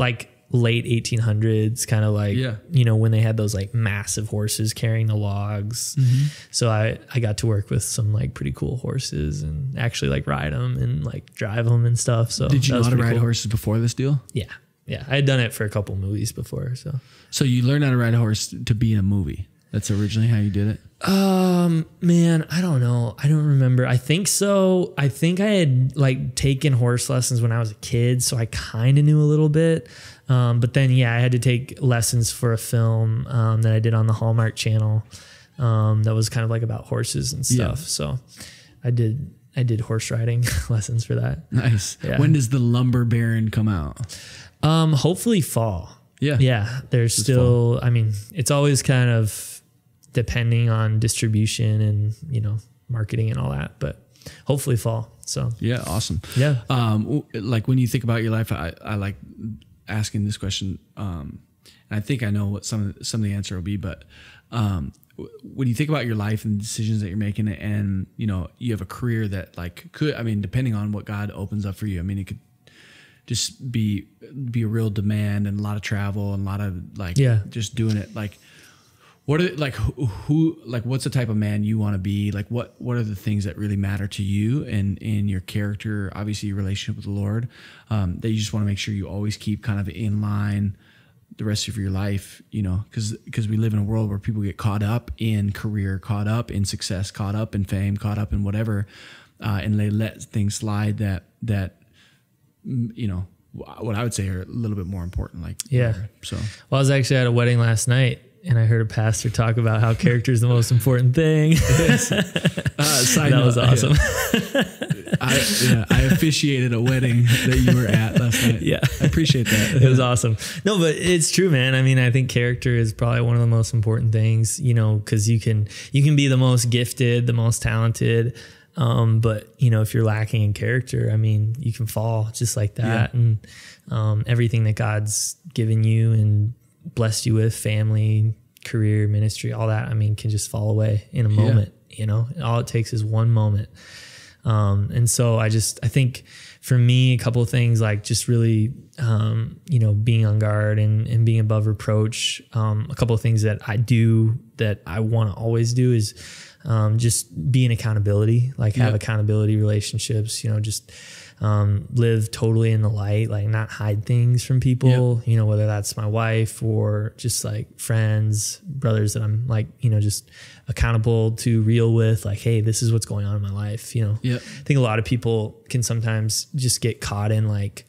late 1800s, kind of like, you know, when they had those like massive horses carrying the logs. Mm-hmm. So I got to work with some like pretty cool horses and actually like ride them and like drive them and stuff. So did you know how to ride horses before this deal? Yeah. Yeah. I had done it for a couple movies before. So you learned how to ride a horse to be in a movie. That's originally how you did it? Man, I don't know. I don't remember. I think so. I think I had like taken horse lessons when I was a kid, so I kind of knew a little bit. But then, I had to take lessons for a film that I did on the Hallmark Channel that was kind of like about horses and stuff. Yeah. So I did horse riding lessons for that. Nice. Yeah. When does The Lumber Baron come out? Hopefully fall. Yeah. Yeah. There's still, I mean, it's always kind of depending on distribution and, you know, marketing and all that, but hopefully fall. So yeah. Awesome. Yeah. Like when you think about your life, I like asking this question. And I think I know what some of the answer will be, but, when you think about your life and the decisions that you're making, and, you know, you have a career that like depending on what God opens up for you, I mean, it could just be a real demand and a lot of travel and a lot of like, just doing it. Like, what are like who like what's the type of man you want to be? Like what are the things that really matter to you and in your character, obviously your relationship with the Lord, that you just want to make sure you always keep kind of in line the rest of your life, you know, because we live in a world where people get caught up in career, caught up in success, caught up in fame, caught up in whatever, and they let things slide that you know, what I would say are a little bit more important. Like, whatever. So, well, I was actually at a wedding last night, and I heard a pastor talk about how character is the most important thing. Yes. That was awesome. I officiated a wedding that you were at last night. Yeah. I appreciate that. It was awesome. No, but it's true, man. I mean, I think character is probably one of the most important things, you know, because you can be the most gifted, the most talented, but you know, if you're lacking in character, I mean, you can fall just like that. Yeah. And everything that God's given you and blessed you with, family, career, ministry, all that, I mean, can just fall away in a moment. You know, all it takes is one moment. And so I think for me, a couple of things like just really, you know, being on guard and being above reproach. A couple of things that I do that I want to always do is just be in accountability, like have accountability relationships, you know, just live totally in the light, like not hide things from people, you know, whether that's my wife or just like friends, brothers that I'm like, you know, just accountable to, real with, like, hey, this is what's going on in my life, you know. I think a lot of people can sometimes just get caught in like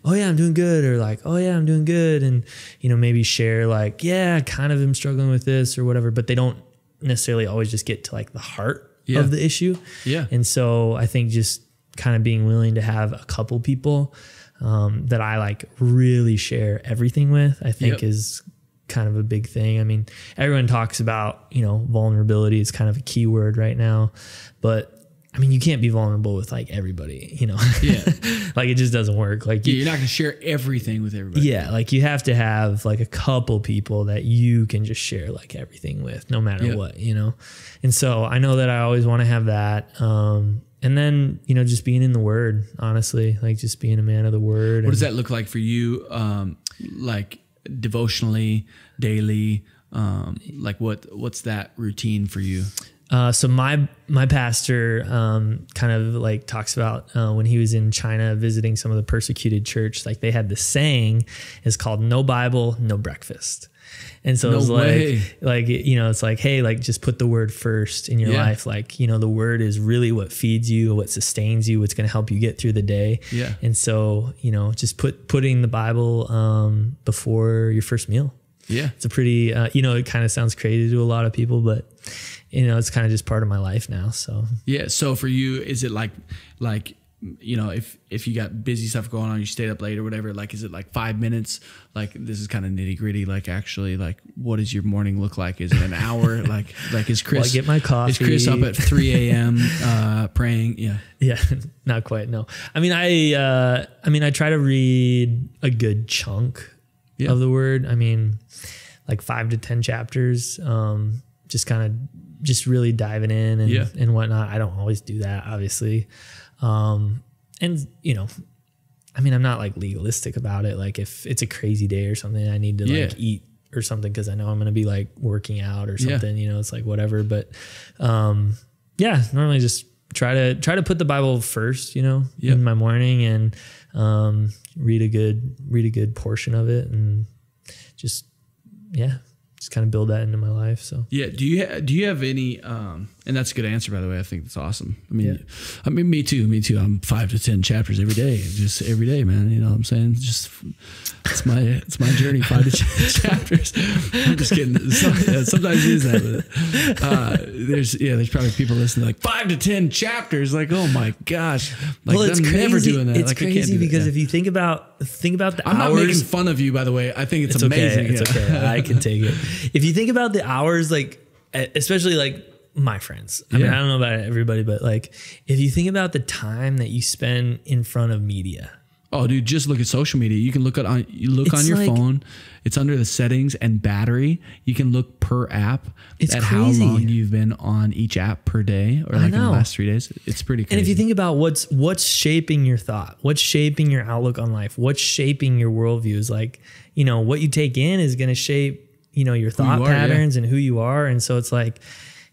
oh yeah, I'm doing good, or like, oh yeah, I'm doing good, and maybe share like, yeah, kind of am struggling with this or whatever, but they don't necessarily always just get to like the heart of the issue. Yeah. And so I think just kind of being willing to have a couple people that I like really share everything with, I think is kind of a big thing. I mean, everyone talks about, vulnerability is kind of a key word right now, but I mean, you can't be vulnerable with like everybody, Yeah. Like it just doesn't work. Like you're not going to share everything with everybody. Yeah. Like you have to have like a couple people that you can just share like everything with, no matter what, And so I know that I always want to have that. And then, just being in the Word, honestly, like just being a man of the Word. What does that look like for you? Like devotionally, daily, like what's that routine for you? So my pastor kind of like talks about when he was in China visiting some of the persecuted church, like they had this saying is called "No Bible, no breakfast." And so it's it's like, hey, like just put the Word first in your life. Like, the Word is really what feeds you, what sustains you, what's going to help you get through the day. Yeah. And so, just putting the Bible before your first meal. Yeah. It's a pretty, it kind of sounds crazy to a lot of people, but it's kind of just part of my life now. So, yeah. So for you, is it like, if you got busy stuff going on, you stayed up late or whatever, like, is it like 5 minutes? Like, this is kind of nitty gritty. Like, actually, like, what does your morning look like? Is it an hour? like is Chris, I get my coffee. Is Chris up at 3 a.m. Praying? Yeah. Yeah. Not quite. No. I mean, I try to read a good chunk of the Word. I mean, like 5 to 10 chapters, just really diving in and whatnot. I don't always do that, obviously. I'm not like legalistic about it. Like if it's a crazy day or something, I need to like eat or something, cause I know I'm going to be like working out or something, it's like whatever. But, normally just try to put the Bible first, in my morning and, read a good portion of it and just kind of build that into my life. So yeah. Do you have any, and that's a good answer, by the way. I think that's awesome. I mean, me too. I'm 5 to 10 chapters every day, just every day, man. You know what I'm saying? Just, it's my journey, 5 to 10 chapters. I'm just kidding. Sometimes it is that, but, there's probably people listening like 5 to 10 chapters. Like, oh my gosh. Like, well, it's I'm crazy. Never doing that. It's like, crazy because if you think about the I'm hours. not making fun of you, by the way. I think it's amazing. Okay. It's okay. I can take it. If you think about the hours, like, especially like my friends, I mean, I don't know about everybody, but like, if you think about the time that you spend in front of media. Oh, dude, just look at social media. You can look on your phone. It's under the settings and battery. You can look per app at crazy. How long you've been on each app per day, or like in the last 3 days. It's pretty crazy. And if you think about what's shaping your thought, what's shaping your outlook on life, what's shaping your worldview is like, what you take in is going to shape, your thought patterns and who you are. And so it's like,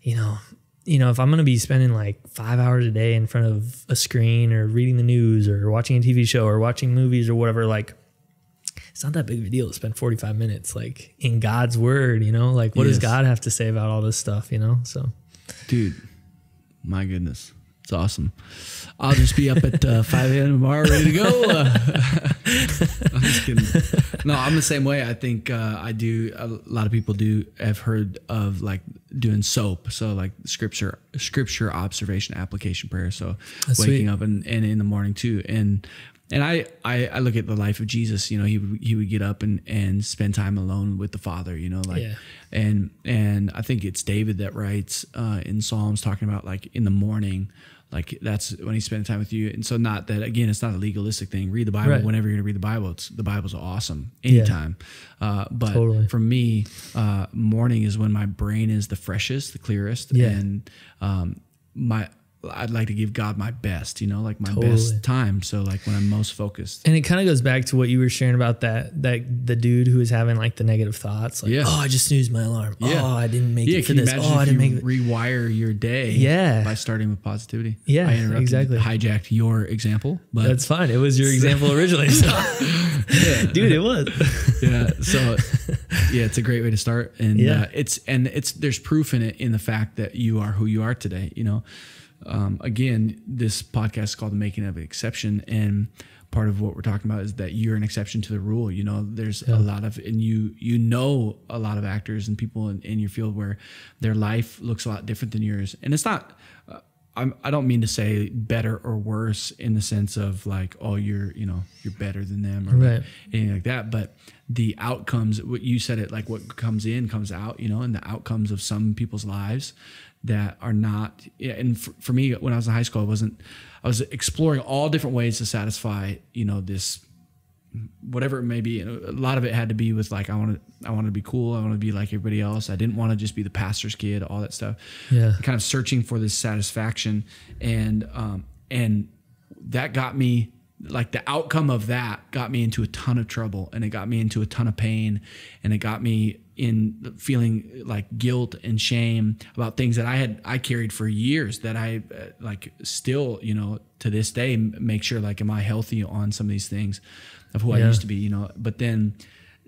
if I'm going to be spending like 5 hours a day in front of a screen or reading the news or watching a TV show or watching movies or whatever, like, it's not that big of a deal to spend 45 minutes like in God's Word, like what does God have to say about all this stuff, So, dude, my goodness. It's awesome. I'll just be up at 5 a.m. tomorrow ready to go. I'm just kidding. No, I'm the same way. I think I do. A lot of people have heard of like doing SOAP. So like scripture, observation, application, prayer. So that's waking sweet. up and in the morning too. And I look at the life of Jesus, he would get up and spend time alone with the Father, and I think it's David that writes in Psalms talking about like in the morning, like that's when he's spending time with you. And so not that, again, it's not a legalistic thing. Read the Bible whenever you're going to read the Bible. The Bible's awesome anytime. But totally. For me, morning is when my brain is the freshest, the clearest. Yeah. And I'd like to give God my best, like my best time. So like when I'm most focused. And it kind of goes back to what you were sharing about that the dude who was having like the negative thoughts. Like, oh, I just snoozed my alarm. Yeah. Oh, I didn't make it for this. Oh, I didn't make it. Rewire your day by starting with positivity. Yeah, I interrupted, hijacked your example. But that's fine. It was your example originally. So. Dude, it was. Yeah. So it's a great way to start. And there's proof in it, in the fact that you are who you are today, again, this podcast is called The Making of an Exception. And part of what we're talking about is that you're an exception to the rule. You know, there's a lot of, and you know, a lot of actors and people in your field where their life looks a lot different than yours. And it's not, I don't mean to say better or worse in the sense of like, oh, you're better than them or anything like that. But the outcomes, what you said it, like what comes in comes out, you know, and the outcomes of some people's lives that are not. And for me, when I was in high school, I was exploring all different ways to satisfy, you know, this, whatever it may be. And a lot of it had to be with like, I want to be cool. I want to be like everybody else. I didn't want to just be the pastor's kid, all that stuff. Yeah. Kind of searching for this satisfaction. And that got me, like the outcome of that got me into a ton of trouble, and it got me into a ton of pain, and it got me in feeling like guilt and shame about things that I carried for years that I like still, you know, to this day make sure like, am I healthy on some of these things of who I used to be, you know. But then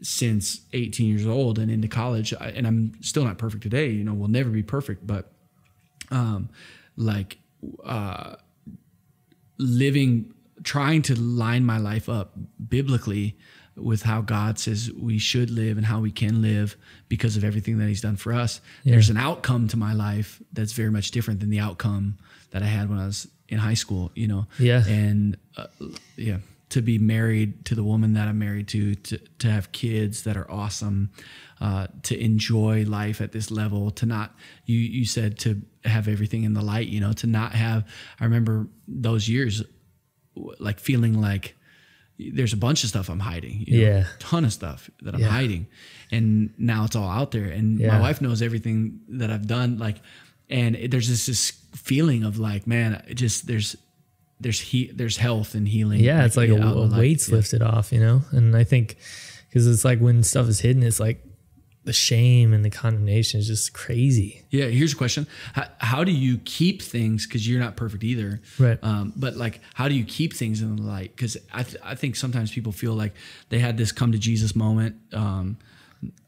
since 18 years old and into college, and I'm still not perfect today, you know, we'll never be perfect, but trying to line my life up biblically with how God says we should live and how we can live because of everything that he's done for us. Yeah. There's an outcome to my life that's very much different than the outcome that I had when I was in high school, you know? Yeah. And to be married to the woman that I'm married to have kids that are awesome, to enjoy life at this level, to not, you said to have everything in the light, you know, to not have, I remember those years like feeling like there's a bunch of stuff I'm hiding, you know, ton of stuff that I'm hiding, and now it's all out there, and my wife knows everything that I've done, like, and there's this feeling of like, man, it just there's health and healing. Yeah, it's like a weight's lifted off, you know. And I think because it's like when stuff is hidden, it's like the shame and the condemnation is just crazy. Yeah. Here's a question. How do you keep things? Cause you're not perfect either. Right. But like, how do you keep things in the light? Cause I think sometimes people feel like they had this come to Jesus moment,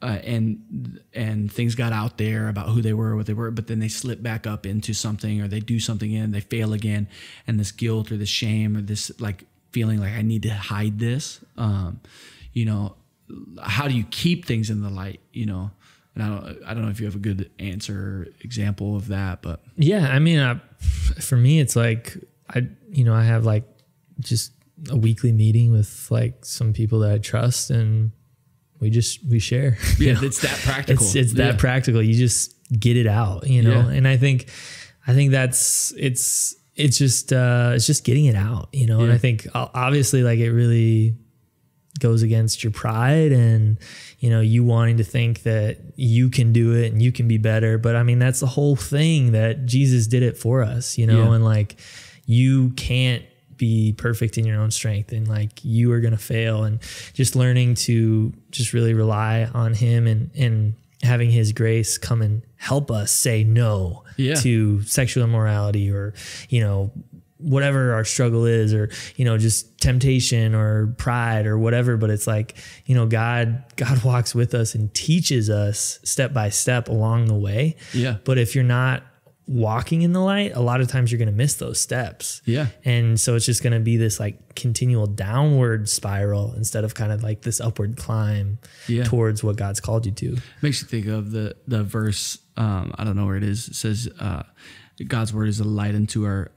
and things got out there about who they were, what they were, but then they slip back up into something, or they do something and they fail again. And this guilt or this shame or this like feeling like I need to hide this, you know, how do you keep things in the light, you know? And I don't know if you have a good answer or example of that, but yeah, I mean, for me, it's like, I have like just a weekly meeting with like some people that I trust, and we share. Yeah. It's that practical. It's that practical. You just get it out, you know? Yeah. And I think that's, it's just getting it out, you know? Yeah. And I think obviously like it really goes against your pride and, you know, you wanting to think that you can do it and you can be better. But I mean, that's the whole thing, that Jesus did it for us, you know, and like, you can't be perfect in your own strength, and like you are going to fail, and just learning to just really rely on him and having his grace come and help us say no to sexual immorality, or, you know, whatever our struggle is, or, you know, just temptation or pride or whatever. But it's like, you know, God walks with us and teaches us step by step along the way. Yeah. But if you're not walking in the light, a lot of times you're going to miss those steps. Yeah. And so it's just going to be this like continual downward spiral instead of kind of like this upward climb towards what God's called you to. Makes you think of the verse. I don't know where it is. It says, God's word is a light unto our,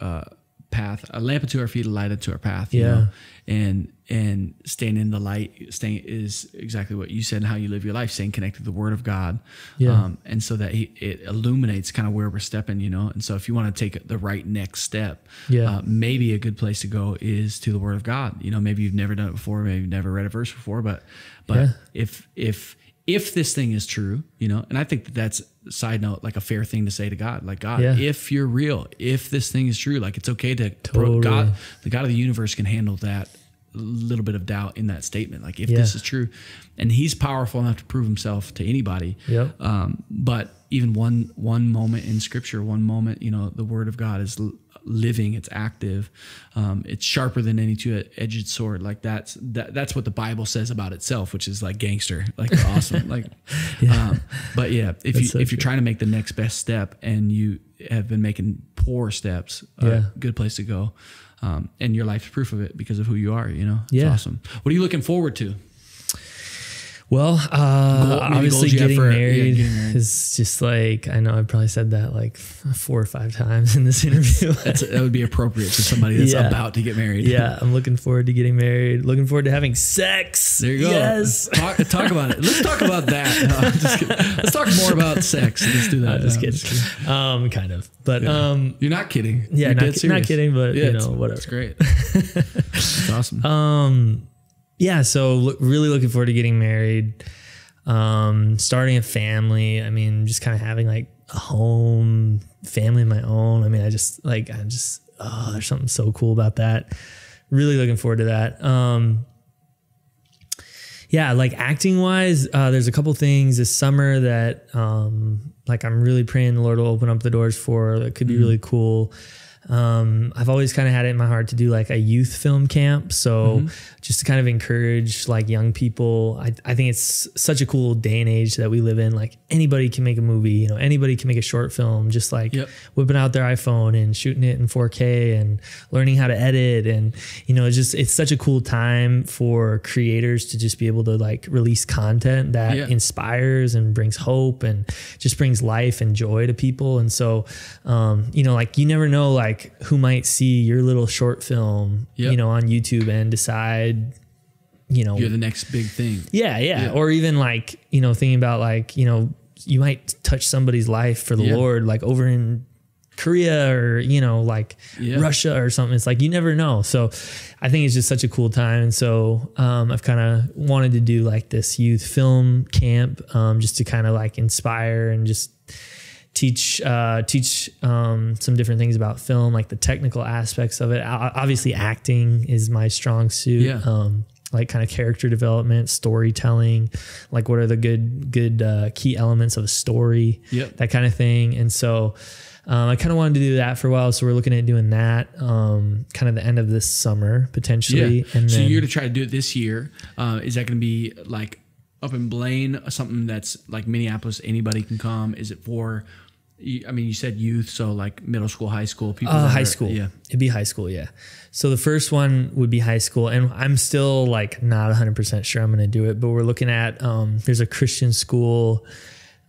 path, a lamp unto our feet, a light unto our path. You know? And staying in the light, is exactly what you said, and how you live your life, staying connected to the word of God. Yeah. And so that it illuminates kind of where we're stepping, you know? And so if you want to take the right next step, maybe a good place to go is to the word of God. You know, maybe you've never done it before, maybe you've never read a verse before, but if this thing is true, you know, and I think that's, side note, like a fair thing to say to God, like, God, if you're real, if this thing is true, like it's okay to God, the God of the universe can handle that little bit of doubt in that statement. Like if this is true, and he's powerful enough to prove himself to anybody. Yep. But even one moment in scripture, one moment, you know, the word of God is living, it's active, it's sharper than any two-edged sword. Like that's what the Bible says about itself, which is like gangster, like awesome. Like, but yeah, if you're trying to make the next best step, and you have been making 4 steps. Good place to go. And your life's proof of it because of who you are, you know? It's awesome. What are you looking forward to? Well, obviously getting married is just like, I know I probably said that like 4 or 5 times in this interview. That would be appropriate to somebody that's about to get married. Yeah, I'm looking forward to getting married. Looking forward to having sex. There you go. Yes. Talk about it. Let's talk about that. No, I'm just kidding. Let's talk more about sex. Let's do that. Just kidding. Kind of. But you're not kidding. Yeah, you're not kidding, but you know, whatever. It's great. It's awesome. Yeah, so really looking forward to getting married, starting a family. I mean, just kind of having like a home, family of my own. I mean, there's something so cool about that. Really looking forward to that. Like acting wise, there's a couple things this summer that like I'm really praying the Lord will open up the doors for. That could be really cool. I've always kind of had it in my heart to do like a youth film camp. So just to kind of encourage like young people, I think it's such a cool day and age that we live in. Like anybody can make a movie, you know, anybody can make a short film, just like whipping out their iPhone and shooting it in 4K and learning how to edit. And, you know, it's such a cool time for creators to just be able to like release content that inspires and brings hope and just brings life and joy to people. And so, you know, like you never know, like, who might see your little short film, you know, on YouTube and decide, you know, you're the next big thing. Yeah. Or even like, you know, thinking about like, you know, you might touch somebody's life for the Lord, like over in Korea or, you know, like Russia or something. It's like, you never know. So I think it's just such a cool time. And so, I've kind of wanted to do like this youth film camp, just to kind of like inspire and just teach some different things about film, like the technical aspects of it. Obviously acting is my strong suit. Like kind of character development, storytelling, like what are the good key elements of a story, that kind of thing. And so I kind of wanted to do that for a while. So we're looking at doing that kind of the end of this summer potentially. And so you're to try to do it this year. Is that going to be like up in Blaine, something that's like Minneapolis, anybody can come? Is it for, I mean, you said youth, so like middle school, high school, people. High school. Yeah. It'd be high school. Yeah. So the first one would be high school, and I'm still like not 100% sure I'm going to do it, but we're looking at, there's a Christian school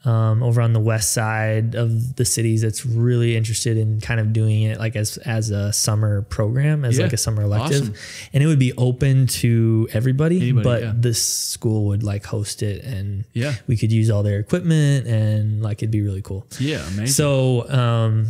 over on the west side of the cities that's really interested in kind of doing it like as a summer program, as like a summer elective. And it would be open to everybody, but this school would like host it, and we could use all their equipment, and like it'd be really cool. Yeah, amazing. So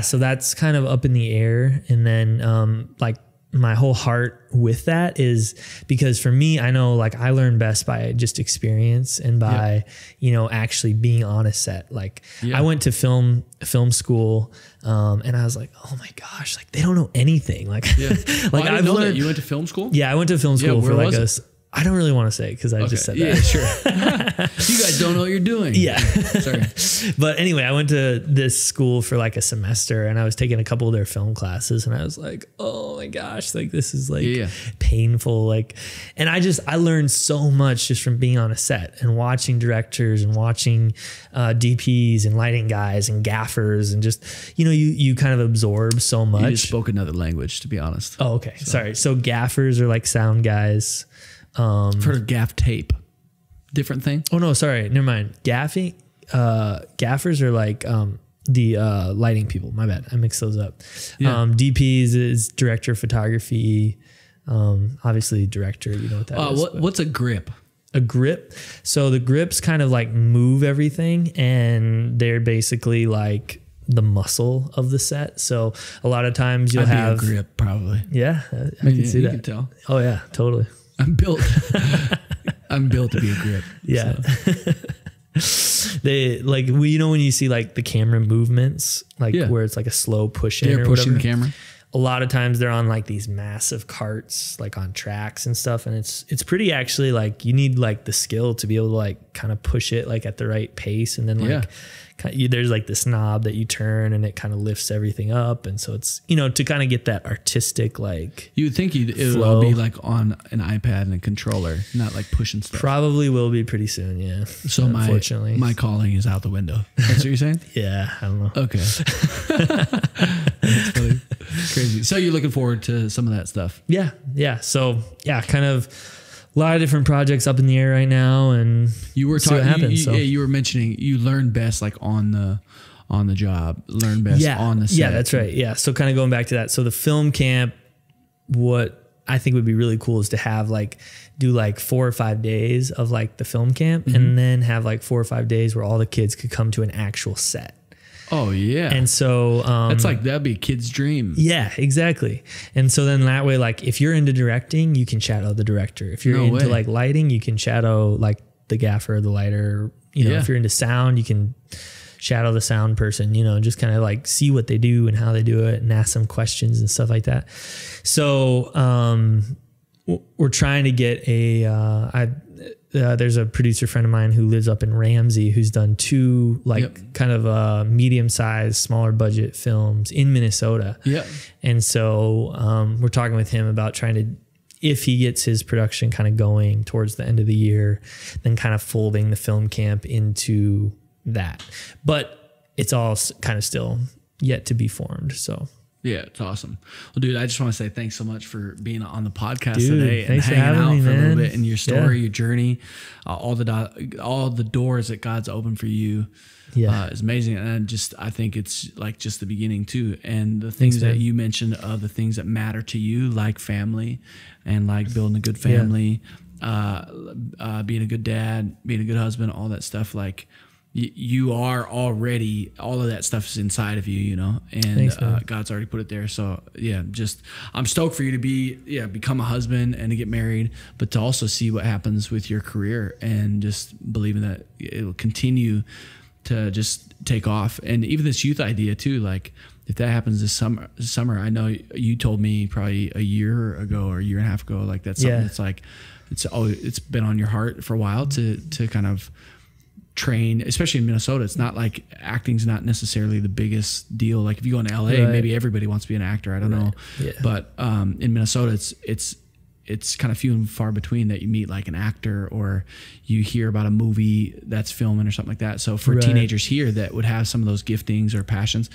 so that's kind of up in the air. And then like my whole heart with that is because for me, I know like I learn best by just experience and by, you know, actually being on a set. Like I went to film school, and I was like, oh my gosh, like they don't know anything. Like, like I've learned. You went to film school? Yeah, I went to film school for like I don't really want to say it because I just said that. Yeah, sure. You guys don't know what you're doing. Yeah. Sorry. But anyway, I went to this school for like a semester, and I was taking a couple of their film classes, and I was like, oh my gosh, like this is like painful. Like, and I learned so much just from being on a set and watching directors and watching DPs and lighting guys and gaffers, and just, you know, you kind of absorb so much. You just spoke another language, to be honest. Oh, okay. Sorry. So gaffers are like sound guys. I've heard of gaff tape. Different thing? Oh no, sorry. Never mind. Gaffers are like the lighting people. My bad. I mixed those up. DPs is director of photography. Obviously director, you know what that is. What's a grip? A grip. So the grips kind of like move everything, and they're basically like the muscle of the set. So a lot of times you'll have a grip, probably. Yeah, I can see that. You can tell. Oh yeah, totally. I'm built to be a grip. Yeah. So. They like, you know, when you see like the camera movements, like where it's like a slow push in, they're pushing the camera. A lot of times they're on like these massive carts, like on tracks and stuff. And it's pretty actually like you need like the skill to be able to like kind of push it like at the right pace. And then like there's like this knob that you turn, and it kind of lifts everything up. And so it's, you know, to kind of get that artistic, like you would think it would all be like on an iPad and a controller, not like pushing stuff. Probably will be pretty soon. Yeah. So unfortunately my calling is out the window. That's what you're saying? Yeah. I don't know. Okay. That's funny. Crazy. So you're looking forward to some of that stuff. Yeah. So kind of a lot of different projects up in the air right now, and you were talking. You were mentioning you learn best like on the job, learn best on the set. Yeah, that's right. Yeah. So kind of going back to that. So the film camp, what I think would be really cool is to have do 4 or 5 days of the film camp, and then have 4 or 5 days where all the kids could come to an actual set. Oh yeah. And so that's that'd be a kid's dream. Yeah, exactly. And so then that way, if you're into directing, you can shadow the director. If you're into lighting, you can shadow the gaffer, the lighter. If you're into sound, you can shadow the sound person, just kind of see what they do and how they do it and ask them questions and stuff like that. So we're trying to get there's a producer friend of mine who lives up in Ramsey who's done 2 kind of medium-sized, smaller budget films in Minnesota. Yeah. And so we're talking with him about trying to, if he gets his production kind of going towards the end of the year, then kind of folding the film camp into that. But it's all kind of still yet to be formed. So yeah, it's awesome. Well, dude, I just want to say thanks so much for being on the podcast today and hanging out for a little bit, and your story, your journey, all the doors that God's opened for you. Is amazing. And I think it's just the beginning too. And the things that you mentioned of the things that matter to you, like family and building a good family, being a good dad, being a good husband, all that stuff, you are already, all of that stuff is inside of you, and God's already put it there. So yeah, I'm stoked for you to become a husband and to get married, but to also see what happens with your career and just believing that it'll continue to just take off. And even this youth idea too, if that happens this summer, I know you told me probably a year ago or a year and a half ago, that's something that's it's been on your heart for a while to kind of train, especially in Minnesota. It's not acting's not necessarily the biggest deal. If you go in LA, maybe everybody wants to be an actor. I don't know. Yeah. But in Minnesota, it's kind of few and far between that you meet an actor or you hear about a movie that's filming or something like that. So for teenagers here that would have some of those giftings or passions,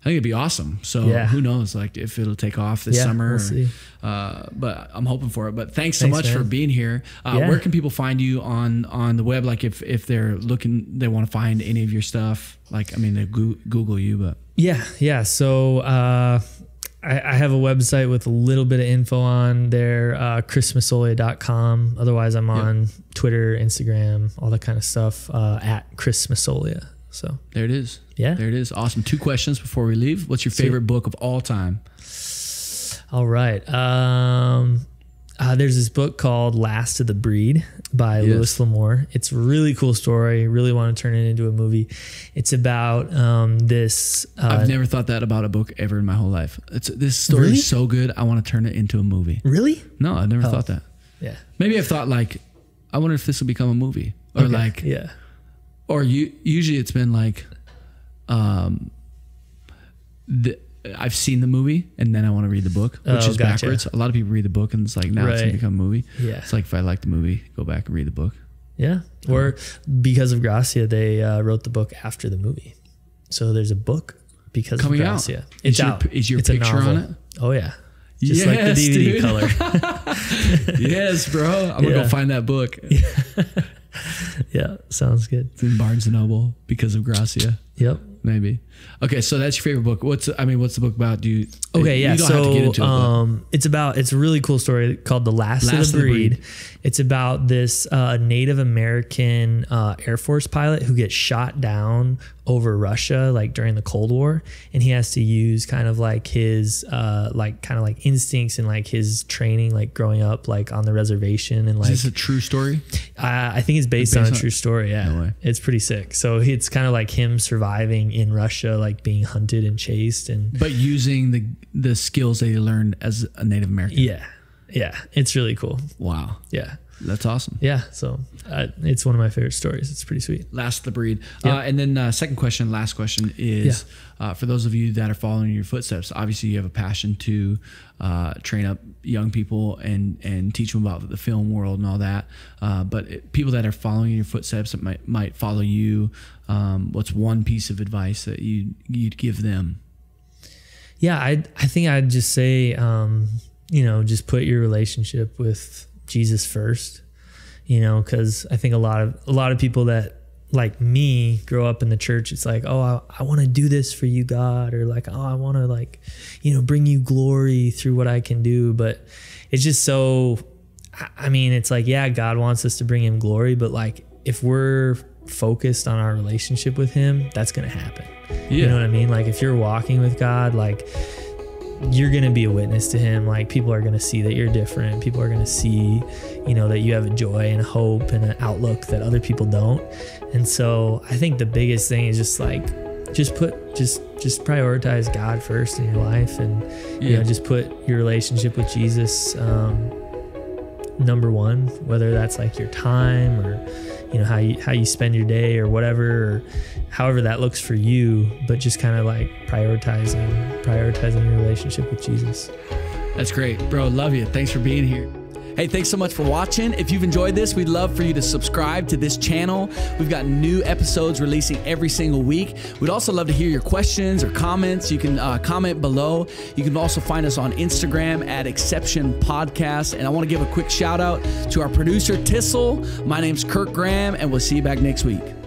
I think it'd be awesome. So who knows, if it'll take off this summer. We'll see. But I'm hoping for it. But thanks so much for being here. Where can people find you on the web? If they're looking, they want to find any of your stuff. They Google you, but yeah. So I have a website with a little bit of info on there, chrismassoglia.com. Otherwise, I'm on Twitter, Instagram, all that kind of stuff at Chris Massoglia. So there it is. Yeah. There it is. Awesome. 2 questions before we leave. What's your favorite book of all time? All right. There's this book called Last of the Breed by Louis L'Amour. It's a really cool story. Really want to turn it into a movie. It's about this. I've never thought that about a book ever in my whole life. This story is so good. I want to turn it into a movie. Really? No, I've never thought that. Yeah. Maybe I've thought I wonder if this will become a movie or or usually it's been I've seen the movie and then I want to read the book, which is backwards. A lot of people read the book and it's now it's going to become a movie. Yeah. It's if I like the movie, go back and read the book. Yeah. Or because of Gracia, they wrote the book after the movie. So there's a book because coming of Gracia. Out. It's out. Is your picture on it? Oh yeah. Just like the DVD color. Yes, bro. I'm going to go find that book. Yeah, sounds good. It's in Barnes & Noble because of Gracia. Yep. Maybe. Okay, so that's your favorite book. What's the book about? You don't have to get into it. It's a really cool story called The Last of the Breed. It's about this Native American Air Force pilot who gets shot down over Russia during the Cold War, and he has to use kind of his instincts and his training growing up on the reservation and Is this a true story? I think it's based on a true story. Yeah. No way. It's pretty sick. So it's kind of him surviving in Russia, being hunted and chased, but using the skills that he learned as a Native American. Yeah, it's really cool. Wow. Yeah, that's awesome. Yeah, so it's one of my favorite stories. It's pretty sweet. Last of the Breed. And then last question is for those of you that are following your footsteps. Obviously, you have a passion to train up young people and teach them about the film world and all that. But people that are following your footsteps that might follow you, what's one piece of advice that you'd give them? Yeah, I think I'd just say, just put your relationship with Jesus first, because I think a lot of people that like me grow up in the church. It's like, oh, I want to do this for you, God, or like, oh, I want to like, bring you glory through what I can do. But it's just so, it's like, yeah, God wants us to bring him glory, but like if we're focused on our relationship with him, that's going to happen. Yeah. You know what I mean? Like if you're walking with God, like you're going to be a witness to him. Like people are going to see that you're different. People are going to see, that you have a joy and a hope and an outlook that other people don't. And so I think the biggest thing is just like, just prioritize God first in your life, and just put your relationship with Jesus number one, whether that's like your time or how you spend your day or whatever, or however that looks for you, but just kind of like prioritizing your relationship with Jesus. That's great, bro. Love you. Thanks for being here. Hey, thanks so much for watching. If you've enjoyed this, we'd love for you to subscribe to this channel. We've got new episodes releasing every single week. We'd also love to hear your questions or comments. You can comment below. You can also find us on Instagram at Exception Podcast. And I want to give a quick shout out to our producer, Tissel. My name's Kirk Graham, and we'll see you back next week.